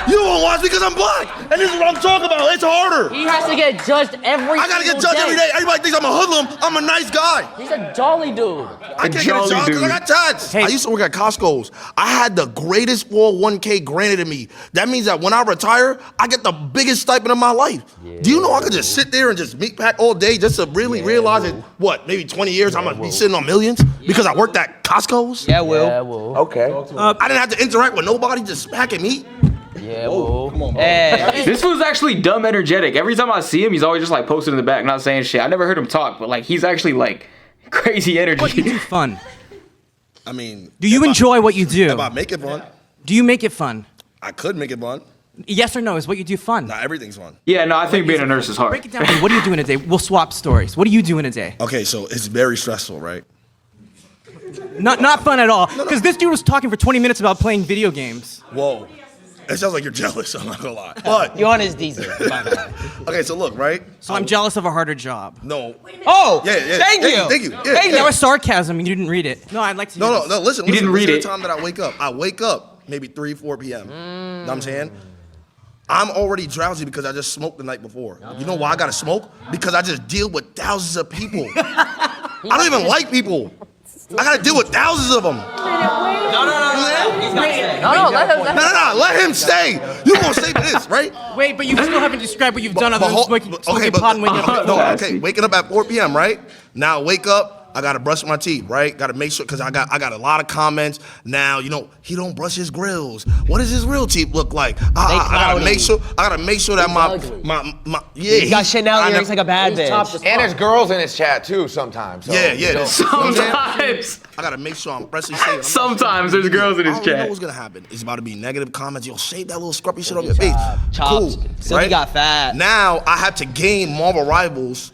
You don't watch because I'm black, and this is what I'm talking about. It's harder. He has to get judged every I gotta get single judged day. every day. Everybody thinks I'm a hoodlum. I'm a nice guy. He's a jolly dude. I can't get a job because I got tats. I used to work at Costco's. I had the greatest 401k granted to me. That means that when I retire, I get the biggest stipend of my life. Do you know I could just sit there and just meat pack all day just to really realize that, what, maybe 20 years I'm gonna be sitting on millions because I worked at Costco's? Yeah, Will. Yeah, Will. Okay. I didn't have to interact with nobody, just packing meat. Yeah, Will. Come on, bro. Hey. This fool's actually dumb energetic. Every time I see him, he's always just like posted in the back, not saying shit. I never heard him talk, but like he's actually like crazy energy. What you do fun? I mean, Do you enjoy what you do? if I make it fun, Do you make it fun? I could make it fun. Yes or no? Is what you do fun? Not everything's fun. Yeah, no, I think being a nurse is hard. Break it down. What do you do in a day? We'll swap stories. What do you do in a day? Okay, so it's very stressful, right? Not fun at all. Because this dude was talking for 20 minutes about playing video games. Whoa. It sounds like you're jealous, I'm not gonna lie. But You're on his diesel. okay, so look, right? So I'm jealous of a harder job. No. Oh, Yeah, yeah. thank you. Thank you. Yeah, Hey, yeah. that was sarcasm. You didn't read it. No, I'd like to. No, listen. You didn't read listen it. to the time that I wake up. I wake up maybe 3, 4 p.m. Know what I'm saying? I'm already drowsy because I just smoked the night before. You know why I gotta smoke? Because I just deal with thousands of people. I don't even like people. I gotta deal with thousands of them. No, let him stay. Let him stay. You gonna stay for this, right? Wait, but you still haven't described what you've done other than smoking pot and waking up. No, okay, waking up at 4 p.m., right? Now wake up, I gotta brush my teeth, right? Gotta make sure, cause I got a lot of comments. Now, you know, he don't brush his grills. What does his real teeth look like? I gotta make sure that my yeah. He got Chanel earrings like a bad bitch. And there's girls in his chat too sometimes. So, Yeah. Sometimes. I gotta make sure I'm freshly shaved. Sometimes there's girls in his I don't know chat. what's gonna happen. It's about to be negative comments. Yo, shave that little scruffy shit on your face. Chops. Cool. So he got fat. Now I have to gain Marvel Rivals.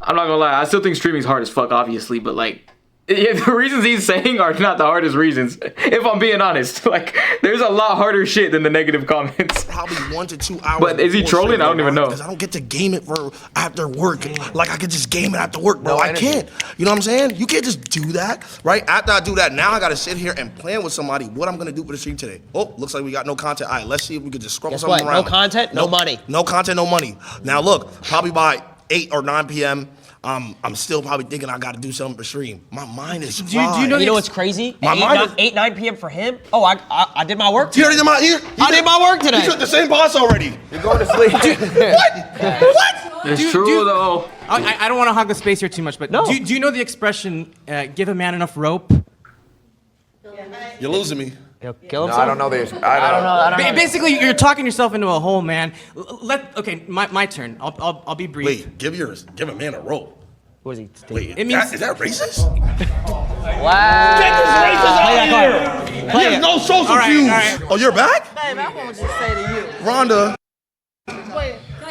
I'm not gonna lie, I still think streaming's hard as fuck, obviously, but like, the reasons he's saying are not the hardest reasons. If I'm being honest, like, there's a lot harder shit than the negative comments. Probably 1 to 2 hours. But is he before trolling? shit, I don't even know. Because I don't get to game it for after work. Like I could just game it after work, bro. No I energy. can't. You know what I'm saying? You can't just do that, right? After I do that, now I gotta sit here and plan with somebody what I'm gonna do for the stream today. Oh, looks like we got no content. All right, let's see if we could just scrub Guess something what? around. No content, no money. No content, no money. Now look, probably by 8 or 9 p.m. I'm still probably thinking I gotta do something for stream. My mind is fried. You know what's crazy? My mind is- 9 p.m. for him? Oh, I did my work You today. already did I did my work today. You took the same boss already. You're going to sleep. What? It's true though. I don't want to hog the space here too much, but do you know the expression, give a man enough rope? You're losing me. Kill No, I don't know this. I don't know. Basically, you're talking yourself into a hole, man. Okay, my turn. I'll be brief. Wait, give a man a rope. What is he? Wait, It means- is that racist? Wow. Get this racist out of here! He has no social All right, cues. all right. Oh, you're back? Baby, I want to say to you, Rhonda.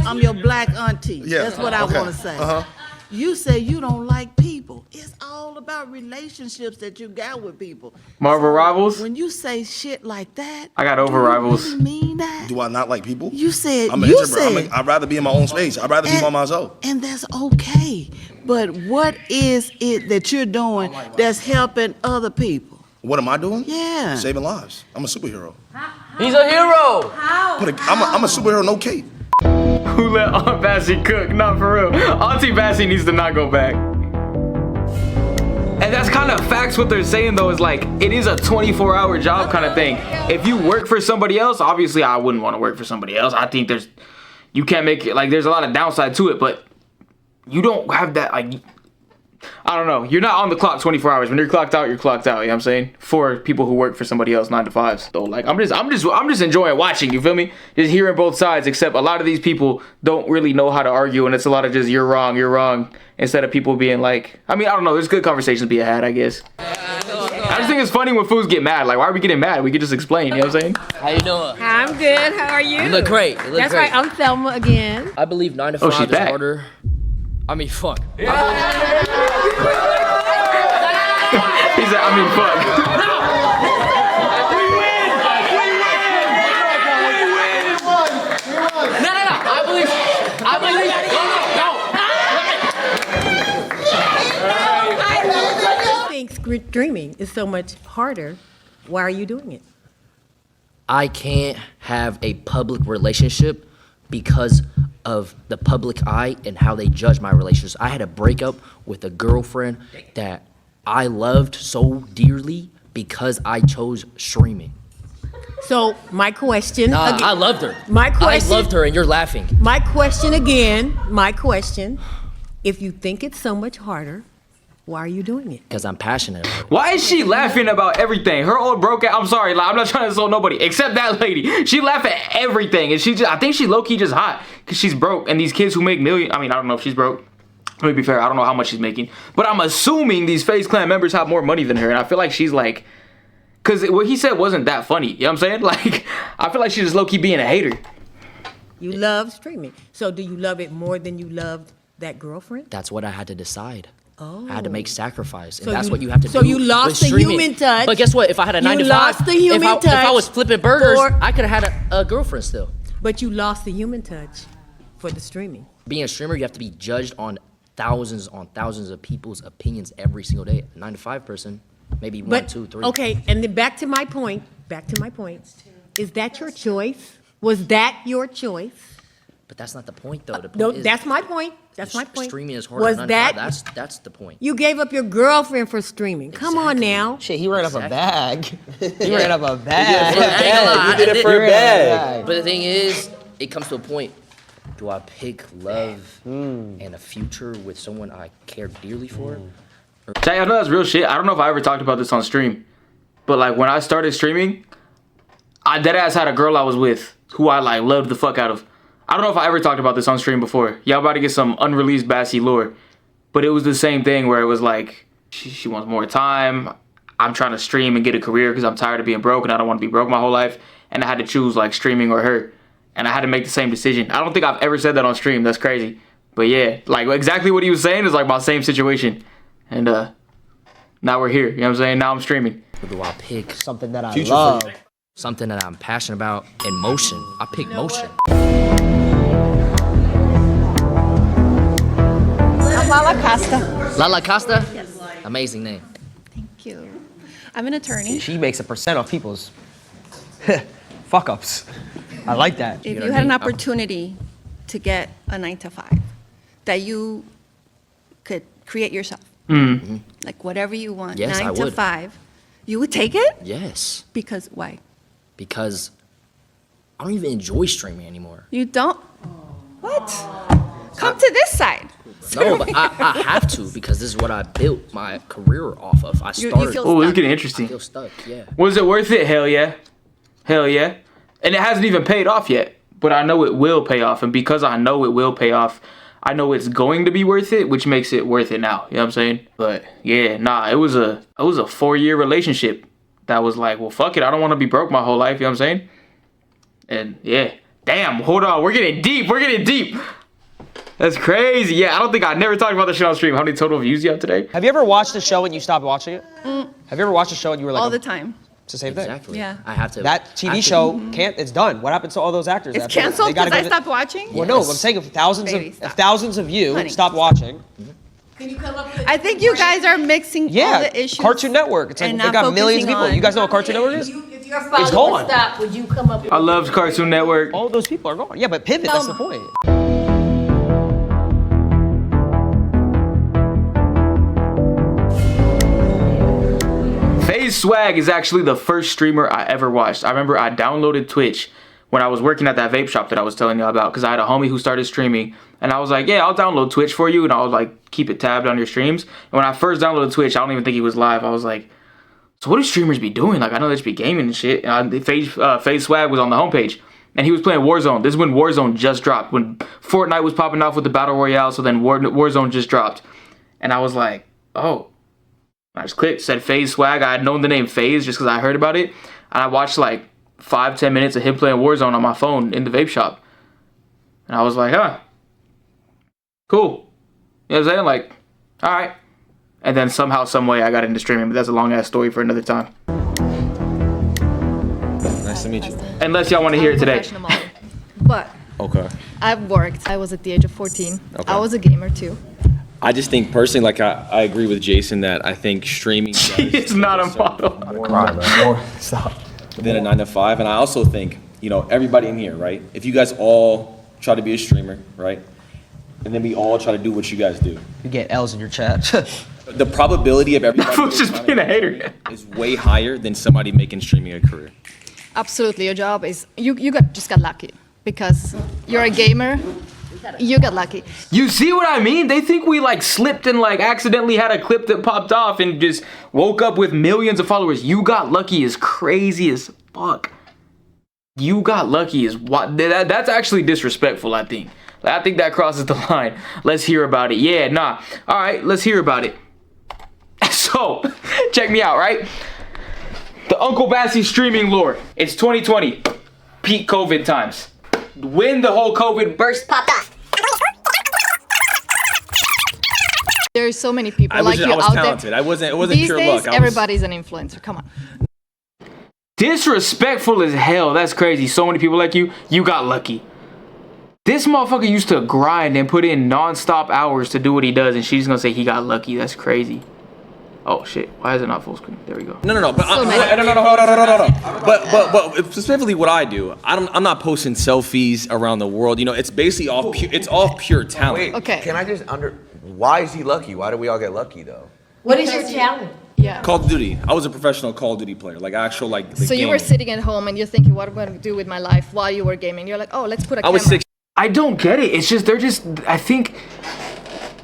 I'm your black auntie. Yeah, That's what I okay. want to say. Uh-huh. You say you don't like people. It's all about relationships that you got with people. Marvel Rivals? When you say shit like that, I got over Rivals. you mean that? Do I not like people? You said, I'm an you introvert. said, I'd rather be in my own space. I'd rather be by myself. and that's okay. But what is it that you're doing that's helping other people? What am I doing? Yeah. Saving lives. I'm a superhero. He's a hero. I'm a superhero, no cape. Who let Aunt Bassy cook? Not for real. Auntie Bassy needs to not go back. And that's kind of facts. What they're saying though is like, it is a 24-hour job kind of thing. If you work for somebody else, obviously I wouldn't want to work for somebody else. I think you can't make it, like there's a lot of downside to it, but you don't have that, like, I don't know. You're not on the clock 24 hours. When you're clocked out, you're clocked out. You know what I'm saying? For people who work for somebody else 9 to 5s. So like, I'm just enjoying watching. You feel me? Just hearing both sides. Except a lot of these people don't really know how to argue, and it's a lot of just you're wrong. Instead of people being like, I mean, I don't know. There's good conversations to be had, I guess. I just think it's funny when fools get mad. Like, why are we getting mad? We could just explain. You know what I'm saying? How you doing? I'm good. How are you? You look great. You look That's great. right. I'm Thelma again. I believe 9 to Oh, 5 she's is back. harder. I mean, fuck. He said, I mean, fuck. No. I believe. I think dreaming is so much harder. Why are you doing it? I can't have a public relationship because of the public eye and how they judge my relationships. I had a breakup with a girlfriend that I loved so dearly because I chose streaming. So my question. Nah, I loved her. My question. I loved her, and you're laughing. My question again. My question. If you think it's so much harder, why are you doing it? Because I'm passionate about it. Why is she laughing about everything? Her old broke out. I'm sorry, like, I'm not trying to insult nobody except that lady. She laugh at everything, and I think she low key just hot because she's broke. And these kids who make millions. I mean, I don't know if she's broke. Let me be fair. I don't know how much she's making, but I'm assuming these FaZe Clan members have more money than her, and I feel like she's like. Because what he said wasn't that funny. You know what I'm saying? Like, I feel like she's just low-key being a hater. You love streaming. So do you love it more than you loved that girlfriend? That's what I had to decide. Oh. I had to make sacrifice, and So that's you- what you have to do. so you lost with the streaming. human touch. But guess what? If I had a 9 to 5, lost the human if I was touch flipping burgers, for- I could have had a girlfriend still. But you lost the human touch for the streaming. Being a streamer, you have to be judged on thousands of people's opinions every single day. A 9 to 5 person, maybe one, But, 2, 3. okay, and then back to my point. Is that your choice? Was that your choice? But that's not the point, though. The point No, is that's my point. That's my point. streaming is harder Was than 9 to that 5. That's the point. you gave up your girlfriend for streaming? Come on now. Shit, he ran up a bag. He Yeah. ran up a He bag. did it for a bag. But the thing is, it comes to a point. Do I pick love and a future with someone I care dearly for? Chat, I know that's real shit. I don't know if I ever talked about this on stream, but like when I started streaming, I deadass had a girl I was with who I like loved the fuck out of. I don't know if I ever talked about this on stream before. Y'all about to get some unreleased Bassy lore, but it was the same thing where it was like she wants more time. I'm trying to stream and get a career because I'm tired of being broke and I don't want to be broke my whole life. And I had to choose like streaming or her, and I had to make the same decision. I don't think I've ever said that on stream. That's crazy, but yeah, like exactly what he was saying is like my same situation. And now we're here. You know what I'm saying? Now I'm streaming. Or do I pick something that I future love? for you? Something that I'm passionate about and motion. I pick motion. I'm Lala Costa. Lala Costa? Yes. Amazing name. Thank you. I'm an attorney. She makes a percent off people's fuck ups. I like that. If you had an opportunity to get a 9 to 5 that you could create yourself, like whatever you want, Yes, 9 I to would. 5, you would take it? Yes. Because why? Because I don't even enjoy streaming anymore. You don't? What? Come to this side. No, but I have to because this is what I built my career off of. I started. Oh, this is getting interesting. I feel stuck, yeah. Was it worth it? Hell yeah. Hell yeah. And it hasn't even paid off yet, but I know it will pay off. And because I know it will pay off, I know it's going to be worth it, which makes it worth it now. You know what I'm saying? But yeah, nah, it was a 4-year relationship that was like, well, fuck it. I don't want to be broke my whole life. You know what I'm saying? And yeah, damn, hold on. We're getting deep. We're getting deep. That's crazy. Yeah, I don't think I never talked about this shit on stream. How many total views you have today? Have you ever watched a show and you stopped watching it? Have you ever watched a show and you were like, All the time. it's the same thing. Exactly. Yeah. I have to. That TV show can't. It's done. What happened to all those actors? It's after that? canceled They gotta because I go to- stopped watching? Well, no, I'm saying if thousands of you Honey. stopped watching. I think you guys are mixing all Yeah, the issues. Cartoon Network. It's like and they not got millions of focusing people. on- You guys know what Cartoon Network is? If your It's gone. stop, would you come up? I loved Cartoon Network. All those people are gone. Yeah, but pivot. That's the point. FaZe Swag is actually the first streamer I ever watched. I remember I downloaded Twitch when I was working at that vape shop that I was telling y'all about because I had a homie who started streaming and I was like, yeah, I'll download Twitch for you and I'll like keep it tabbed on your streams. And when I first downloaded Twitch, I don't even think he was live. I was like, so what do streamers be doing? Like I know they just be gaming and shit. And FaZe Swag was on the homepage and he was playing Warzone. This is when Warzone just dropped, when Fortnite was popping off with the Battle Royale. So then Warzone just dropped. And I was like, oh. I just clicked, said FaZe Swag. I had known the name FaZe just because I heard about it. And I watched like 5-10 minutes of him playing Warzone on my phone in the vape shop. And I was like, huh. Cool. You know what I'm saying? Like, all right. And then somehow, some way I got into streaming. But that's a long ass story for another time. Nice to meet you. Unless y'all want to hear it today. But Okay. I've worked. I was at the age of 14. Okay. I was a gamer too. I just think personally, like I agree with Jason that I think streaming It's not a model. more stop than a 9 to 5, and I also think you know, everybody in here, right? If you guys all try to be a streamer, right? And then we all try to do what you guys do. You get L's in your chat. The probability of everybody just being a hater is way higher than somebody making streaming a career. Absolutely, your job is just got lucky because you're a gamer. You got lucky. You see what I mean? They think we like slipped and like accidentally had a clip that popped off and just woke up with millions of followers. You got lucky is crazy as fuck. You got lucky is what? That's actually disrespectful. I think that crosses the line. Let's hear about it. Yeah, nah. All right, let's hear about it. So, check me out, right? The UncleBassy streaming lore. It's 2020, peak COVID times. When the whole COVID burst popped off. There's so many people I was out talented. there. It wasn't These pure days, luck. everybody's an influencer. Come on. Disrespectful as hell. That's crazy. So many people like you. You got lucky. This motherfucker used to grind and put in non-stop hours to do what he does, and she's gonna say he got lucky. That's crazy. Oh shit! Why is it not full screen? There we go. No. But So many. no. But specifically, what I do, I'm not posting selfies around the world. You know, it's basically all pure talent. Wait, Okay. can I just why is he lucky? Why do we all get lucky though? What is your talent? Yeah. Call of Duty. I was a professional Call of Duty player, like actual like. So you were sitting at home and you're thinking, what am I going to do with my life while you were gaming? You're like, oh, let's put a camera. I was 6. I don't get it. It's just I think.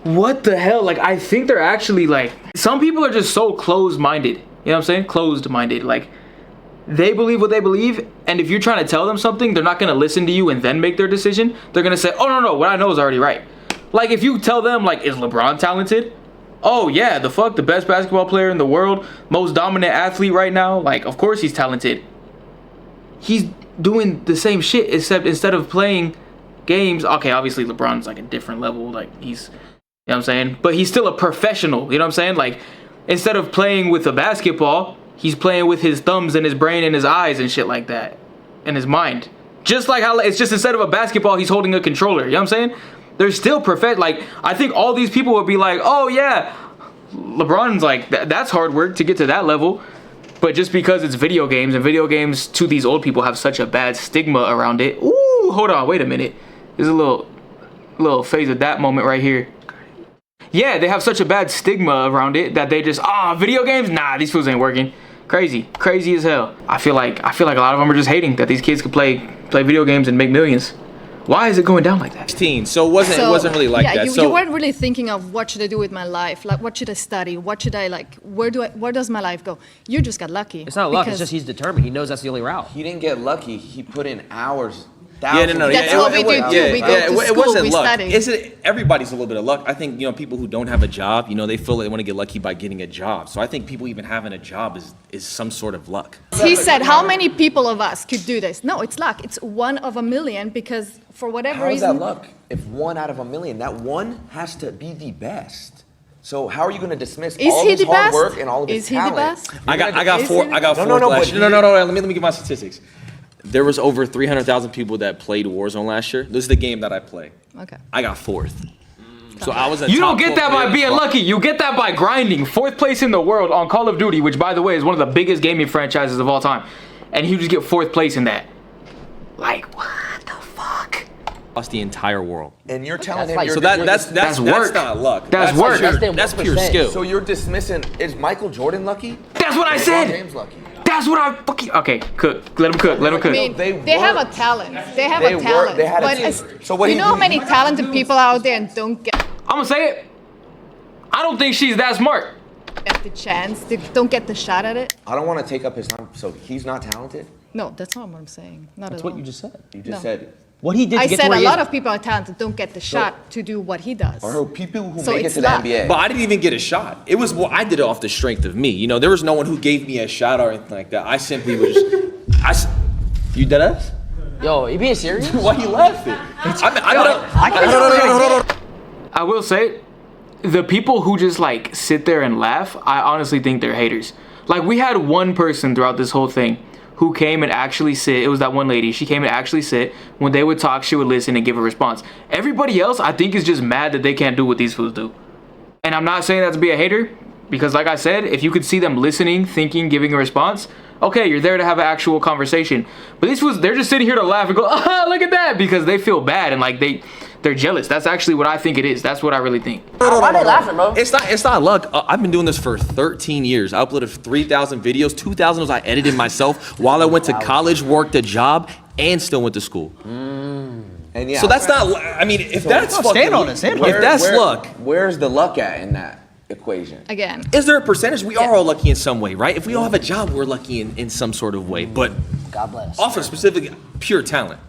What the hell? Like, I think they're actually like, some people are just so closed-minded. You know what I'm saying? Closed-minded. Like, they believe what they believe, and if you're trying to tell them something, they're not going to listen to you and then make their decision. They're going to say, oh, no, what I know is already right. Like, if you tell them, like, is LeBron talented? Oh, yeah, the best basketball player in the world, most dominant athlete right now. Like, of course he's talented. He's doing the same shit, except instead of playing games, okay, obviously LeBron's like a different level. Like, he's... You know what I'm saying? But he's still a professional. You know what I'm saying? Like, instead of playing with a basketball, he's playing with his thumbs and his brain and his eyes and shit like that. And his mind. Just like how it's just instead of a basketball, he's holding a controller. You know what I'm saying? They're still like, I think all these people would be like, oh yeah, LeBron's like, that's hard work to get to that level. But just because it's video games, and video games to these old people have such a bad stigma around it. Ooh, hold on, wait a minute. There's a little phase of that moment right here. Yeah, they have such a bad stigma around it that they just, video games? Nah, these fools ain't working. Crazy as hell. I feel like a lot of them are just hating that these kids could play video games and make millions. Why is it going down like that? 16, so it wasn't really like that. You weren't really thinking of what should I do with my life, like what should I study, what should I like, where does my life go? You just got lucky. It's not luck. It's just he's determined. He knows that's the only route. He didn't get lucky. He put in hours. That's what we do too. We go to school, it wasn't we luck. study. Everybody's a little bit of luck. I think, you know, people who don't have a job, you know, they feel like they want to get lucky by getting a job. So I think people even having a job is some sort of luck. He said, how many people of us could do this? No, it's luck. It's 1 of a million because for whatever How is reason. that luck? If 1 out of a million, that one has to be the best. So how are you going to dismiss all his hard work and all of his talent? Is he the best? I got four. No. Let me get my statistics. There was over 300,000 people that played Warzone last year. This is the game that I play. Okay. I got 4th. So I was a You don't top get that 4 by being lucky. You get that by grinding. 4th place in the world on Call of Duty, which by the way is one of the biggest gaming franchises of all time. And you just get 4th place in that. Like, what the fuck? Lost the entire world. And you're telling him So that's work. That's not luck. That's work. That's pure skill. So you're dismissing, is Michael Jordan lucky? That's what I LeBron said. James lucky. That's what I fucking... Okay, cook. Let him cook. Let him cook. I mean, they have a talent. They have a talent. They had a But team. So what you know how many talented people out there and don't get I'm gonna say it. I don't think she's that smart. the chance, they don't get the shot at it? I don't want to take up his time. So he's not talented? No, that's not what I'm saying. Not That's at what all. you just said. You just No. said... What he did to I get said to where a he lot is. of people are talented, don't get the shot to do what he does. Or people who So make it it's to the luck. NBA. But I didn't even get a shot. It was I did it off the strength of me. You know, there was no one who gave me a shot or anything like that. I simply was just... You dead ass? Yo, you being serious? Why you laughing? I will say, the people who just like sit there and laugh, I honestly think they're haters. Like, we had one person throughout this whole thing who came and actually sit. It was that one lady. She came and actually sit. When they would talk, she would listen and give a response. Everybody else, I think, is just mad that they can't do what these fools do. And I'm not saying that to be a hater, because like I said, if you could see them listening, thinking, giving a response, Okay, you're there to have an actual conversation. But they're just sitting here to laugh and go, ah, look at that, because they feel bad and like they're jealous. That's actually what I think it is. That's what I really think. Why are they laughing, bro? It's not luck. I've been doing this for 13 years. I uploaded 3,000 videos. 2,000 was I edited myself while I went to college, worked a job, and still went to school. And yeah, so that's not. I mean, if that's fucking, stand on it. Stand on it. If that's luck, where's the luck at in that equation? Again, is there a percentage? We are all lucky in some way, right? If we all have a job, we're lucky in some sort of way. But God bless. Off of specific pure talent.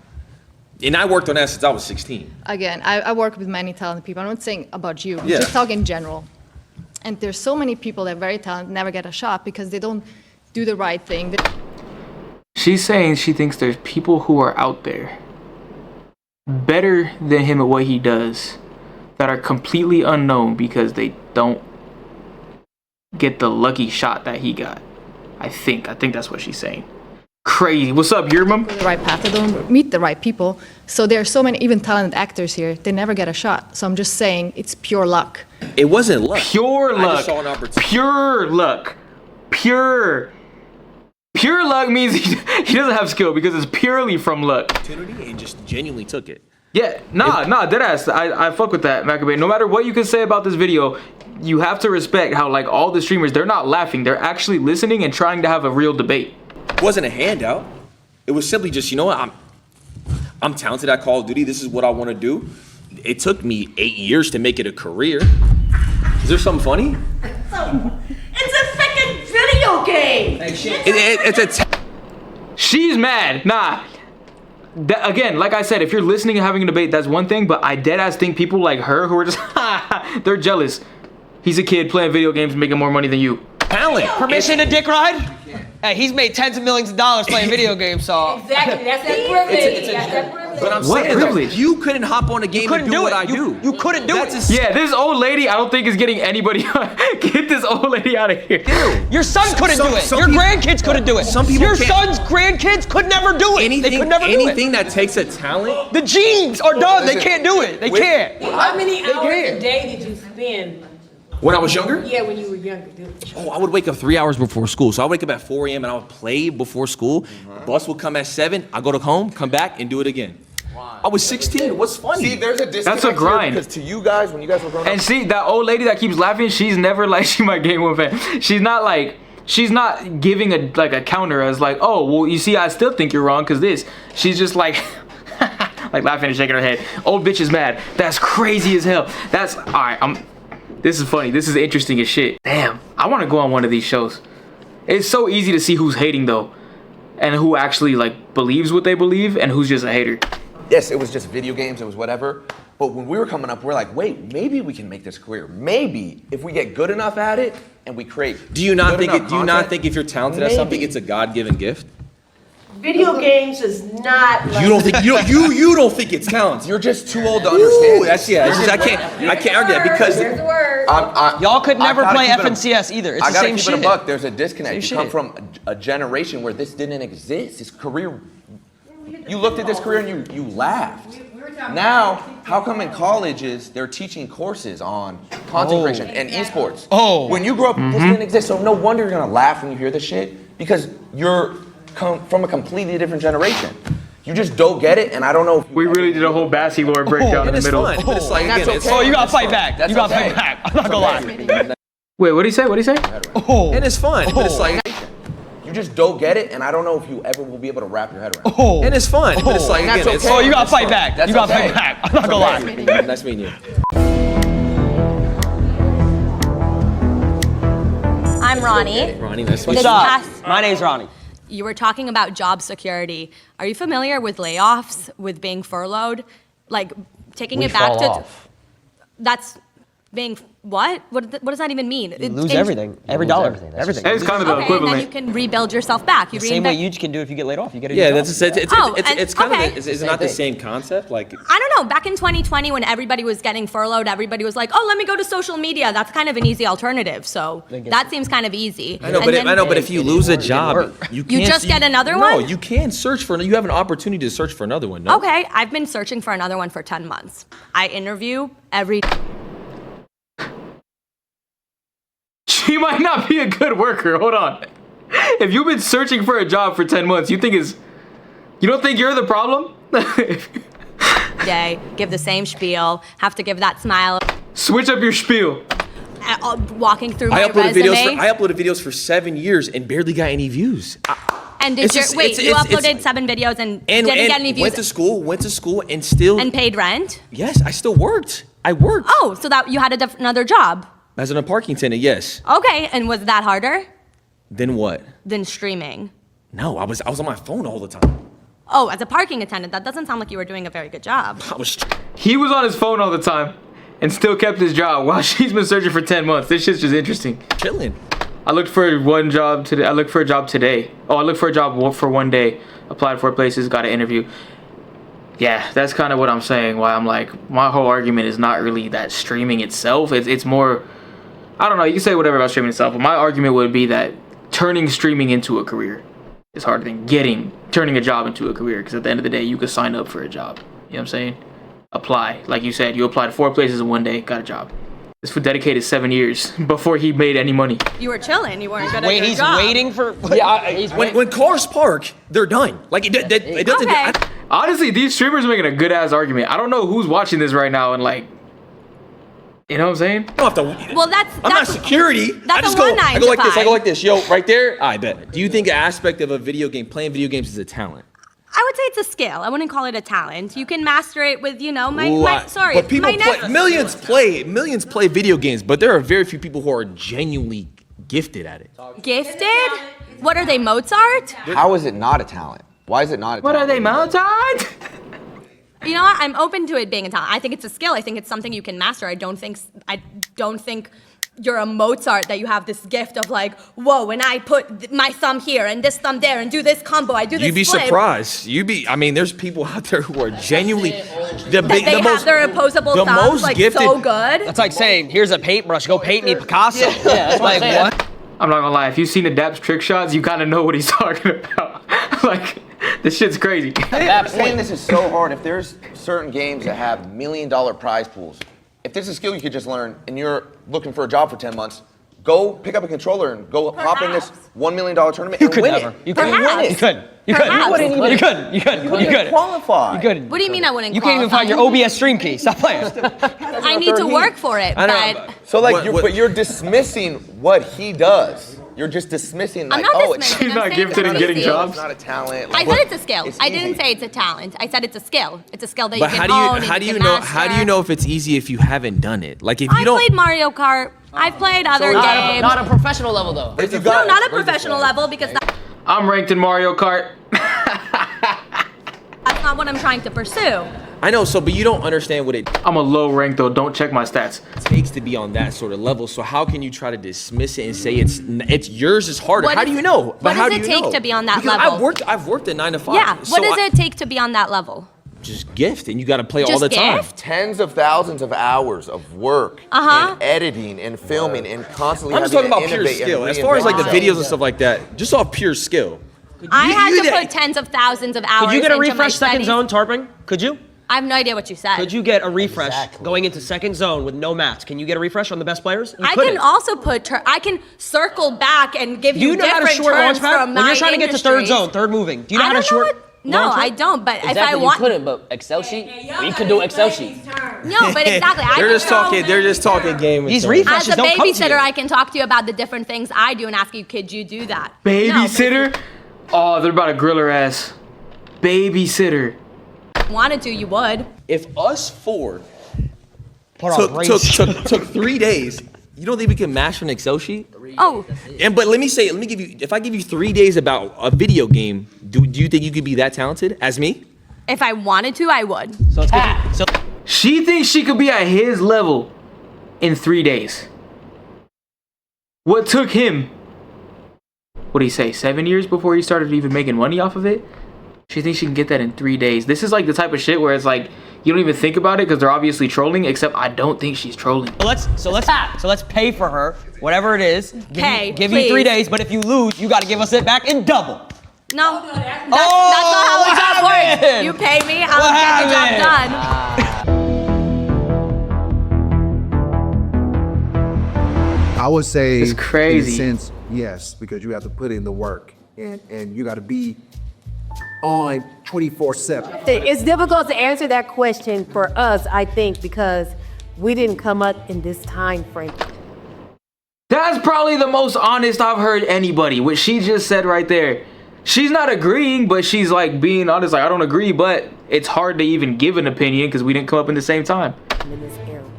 And I worked on that since I was 16. again, I work with many talented people. I'm not saying about you. Yeah. Just talk in general. And there's so many people that are very talented never get a shot because they don't do the right thing. She's saying she thinks there's people who are out there better than him at what he does that are completely unknown because they don't get the lucky shot that he got. I think that's what she's saying. Crazy. What's up, Yermum? The right path. They don't meet the right people. So there are so many even talented actors here. They never get a shot. So I'm just saying it's pure luck. It wasn't luck. Pure I luck. just saw an opportunity. Pure luck. Pure luck means he doesn't have skill because it's purely from luck. Opportunity and just genuinely took it. Yeah, nah, deadass. I fuck with that, Maccabee. No matter what you can say about this video, you have to respect how like all the streamers, they're not laughing. They're actually listening and trying to have a real debate. It wasn't a handout. It was simply just, you know what, I'm talented at Call of Duty. This is what I want to do. It took me 8 years to make it a career. Is there something funny? It's a freaking video game. She's mad. Nah. Again, like I said, if you're listening and having a debate, that's one thing. But I deadass think people like her who are just, they're jealous. He's a kid playing video games, making more money than you. Talent. Permission to dick ride? Hey, he's made tens of millions of dollars playing video games, so. Exactly, that's that privilege. That's that privilege. But I'm What saying privilege? Though, you couldn't hop on a game and do what I do. You couldn't do it. Yeah, this old lady, I don't think is getting anybody. Get this old lady out of here. Your son couldn't do it. Your grandkids couldn't do it. Some people Your can't. son's grandkids could never do it. They could never do it. Anything that takes a talent. The genes are done. They can't do it. They can't. How many hours can't. a day did you spend? When I was younger? Yeah, when you were younger. Oh, I would wake up 3 hours before school. So I wake up at 4 a.m. and I would play before school. Bus would come at 7. I go to home, come back, and do it again. I was 16. What's funny? See, there's a disconnect. That's a grind. Because to you guys, when you guys were growing up, And see, that old lady that keeps laughing, she's never like, she might game one fan. She's not giving a counter as like, oh, well, you see, I still think you're wrong because this. She's just like, like laughing and shaking her head. Old bitch is mad. That's crazy as hell. That's, all right, this is funny. This is interesting as shit. Damn, I want to go on one of these shows. It's so easy to see who's hating though, and who actually like believes what they believe, and who's just a hater. yes, it was just video games, it was whatever. But when we were coming up, we're like, wait, maybe we can make this career. Maybe if we get good enough at it and we create. Do you not think content, if you're talented at something, it's a God-given gift? Video games is not. Like You don't think you don't think it's talent? You're just too old to understand. That's I can't argue that because There's the word. Y'all could never gotta play keep it a- FNCS either. It's I the gotta same keep shit. it a buck. There's a disconnect. Same You come shit. from a generation where this didn't exist. This career, you looked at this career and you laughed. Now, how come in colleges they're teaching courses on content creation and esports? Oh. When you grew up, this didn't exist. So no wonder you're gonna laugh when you hear this shit because you're from a completely different generation. You just don't get it, and I don't know if We really did a whole Bassy lore breakdown in the middle. Fun, but it's like, that's again, okay. Oh, you gotta That's fight fine. back. That's You gotta okay. fight back. I'm not gonna lie. Wait, what did he say? What did he say? Oh. and it's fun, but it's like, You just don't get it, and I don't know if you ever will be able to wrap your head around it. and it's fun, but it's like, That's again, it's okay. Oh, you gotta it's fight fun. back. That's You gotta okay. fight back. I'm not gonna lie. Nice meeting you. I'm Ronnie. Ronnie, nice to meet This you. past, My name's Ronnie. you were talking about job security. Are you familiar with layoffs, with being furloughed? Like taking it back to. That's being what? What does that even mean? You lose everything. Every dollar. Everything. It's kind of the Okay, and equivalent. then you can rebuild yourself back. You The same way reinvent- you can do if you get laid off. You get a Yeah, new that's job. it's kind okay. of is it not the same concept? Like, I don't know. Back in 2020, when everybody was getting furloughed, everybody was like, "Oh, let me go to social media." That's kind of an easy alternative. So that seems kind of easy. I know, And then- but if you lose a job, you can't. just get another No, one? you can search for. You have an opportunity to search for another one. No? Okay, I've been searching for another one for 10 months. I interview every. She might not be a good worker. Hold on. If you've been searching for a job for 10 months, you don't think you're the problem? Day, give the same spiel, have to give that smile. Switch up your spiel. Walking through my I resume. uploaded videos for 7 years and barely got any views. And you uploaded 7 videos and didn't get any views? Went to school and still. And paid rent? Yes, I still worked. I worked. Oh, so that you had another job? As a parking attendant, yes. Okay, and was that harder Then what? than streaming? No, I was on my phone all the time. Oh, as a parking attendant, that doesn't sound like you were doing a very good job. He was on his phone all the time and still kept his job while she's been searching for 10 months. This shit's just interesting. Chilling. I looked for one job today. I looked for a job today. Oh, I looked for a job for one day. Applied 4 places, got an interview. Yeah, that's kind of what I'm saying. Why I'm like, my whole argument is not really that streaming itself. It's more, I don't know. You can say whatever about streaming itself, but my argument would be that turning streaming into a career is harder than turning a job into a career. Because at the end of the day, you could sign up for a job. You know what I'm saying? Apply. Like you said, you applied to 4 places in one day, got a job. This fool dedicated 7 years before he made any money. You were chilling. You weren't good at your job. He's waiting for. When cars park, they're done. Like it doesn't. Okay. Honestly, these streamers are making a good ass argument. I don't know who's watching this right now and like, you know what I'm saying? I don't have to. Well, I'm not security. I just go like this. I go like this. Yo, right there. I bet. Do you think an aspect of a video game, playing video games, is a talent? I would say it's a skill. I wouldn't call it a talent. You can master it with, But millions play video games, but there are very few people who are genuinely gifted at it. Gifted? What are they, Mozart? How is it not a talent? Why is it not a talent? What are they, Mozart? You know what? I'm open to it being a talent. I think it's a skill. I think it's something you can master. I don't think you're a Mozart, that you have this gift of like, whoa, when I put my thumb here and this thumb there and do this combo, I do this You'd be flip. surprised. I mean, there's people out there who are genuinely They have their opposable thumbs like so good. That's like saying, here's a paintbrush, go paint me Picasso. Yeah, that's like what? I'm not gonna lie, if you've seen the Daps trick shots, you kind of know what he's talking about. Like, this shit's crazy. I'm saying this is so hard. If there's certain games that have $1 million prize pools, if this is a skill you could just learn and you're looking for a job for 10 months, go pick up a controller and go hop in this $1 million tournament and win it. You couldn't win it. You couldn't. You couldn't. You couldn't qualify. You couldn't. What do you mean I wouldn't You can't even find your OBS stream key. Stop playing. I need to work for it, but So like, but you're dismissing what he does. You're just dismissing like, I'm not oh, dismissing. She's not gifted in getting jobs. It's not a talent. I said it's a skill. I didn't say it's a talent. I said it's a skill. It's a skill that you But can how own. do you know? How do you know if it's easy if you haven't done it? Like if you I don't. played Mario Kart. I've played other games. Not a professional level though. No, not a professional level because I'm ranked in Mario Kart. that's not what I'm trying to pursue. I know, but you don't understand what it I'm a low rank though. Don't check my stats. takes to be on that sort of level. So how can you try to dismiss it and say it's yours is harder? What How does- do you know? what does it take to be on that Because level? I've worked a 9 to 5. Yeah. so What does it take to be on that level? Just gift, and you got to play all Just the time. gift? Tens of thousands of hours of work Uh-huh. and editing and filming and constantly I'm just having talking to about pure innovate and skill. As far as like the reinvent videos and stuff like that, just off pure skill. I had you to did- put tens of thousands of hours Could you get a into my refresh second studies. zone, Tarping? Could you? I have no idea what you said. Could you get a refresh going into second zone with no mats? Can you get a refresh on the best players? You I couldn't. can also put. I can circle back and give Do you you know how to different short terms launch pad? from When my you're trying to get to third industries. zone, third moving. Do you know I how to don't know short? what- No, launch I pad? don't. But if I Exactly, want, you couldn't, but Excel sheet? You could do Excel sheet. no, but exactly. I They're can just go- talking. They're just talking game. These and refreshes As a don't come to babysitter, you. I can talk to you about the different things I do and ask you, could you do that? Babysitter? Oh, they're about to grill her ass. Babysitter. If you wanted to, you would. If us four Put on brace. took 3 days, you don't think we can master an Excel sheet? Oh, But let me give you. If I give you 3 days about a video game, do you think you could be that talented as me? if I wanted to, I would. So let's get so She thinks she could be at his level in 3 days. What took him, what did he say, 7 years before he started even making money off of it? She thinks she can get that in 3 days. This is like the type of shit where it's like, you don't even think about it because they're obviously trolling, except I don't think she's trolling. So let's pay for her, whatever it is. Give you please. 3 days, but if you lose, you got to give us it back in double. No, that's not how a job works. happened? You pay me, I'll get the job done. I would say, It's crazy. in a sense, Yes, because you have to put in the work and you got to be on 24/7. It's difficult to answer that question for us, I think, because we didn't come up in this time frame. That's probably the most honest I've heard anybody, what she just said right there. She's not agreeing, but she's like being honest, like I don't agree, but it's hard to even give an opinion because we didn't come up in the same time.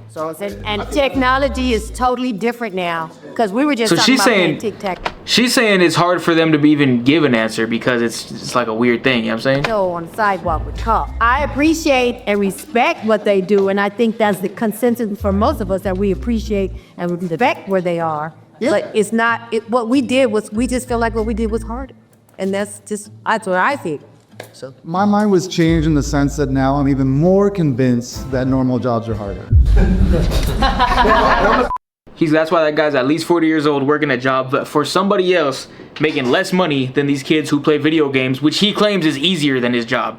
So and technology is totally different now because we were just So talking she's about saying, tic-tac. she's saying it's hard for them to even give an answer because it's like a weird thing, you know what I'm saying? No, on the sidewalk with talk. I appreciate and respect what they do, and I think that's the consensus for most of us, that we appreciate and respect where they are. Yeah. But it's not, what we did was, we just feel like what we did was hard. And that's what I think. So my mind was changed in the sense that now I'm even more convinced that normal jobs are harder. That's why that guy's at least 40 years old working a job that for somebody else making less money than these kids who play video games, which he claims is easier than his job.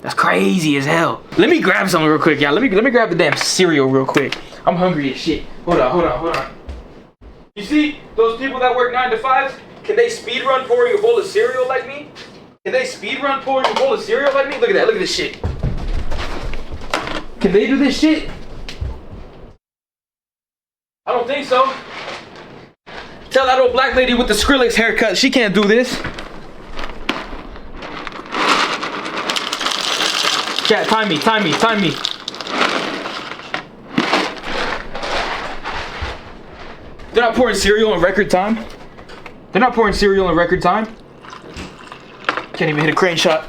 That's crazy as hell. Let me grab something real quick, y'all. Let me grab the damn cereal real quick. I'm hungry as shit. Hold on. You see those people that work 9 to 5? Can they speed run pouring a bowl of cereal like me? Can they speed run pouring a bowl of cereal like me? Look at that. Look at this shit. Can they do this shit? I don't think so. Tell that old black lady with the Skrillex haircut she can't do this. Chat, time me. They're not pouring cereal in record time. Can't even hit a crane shot.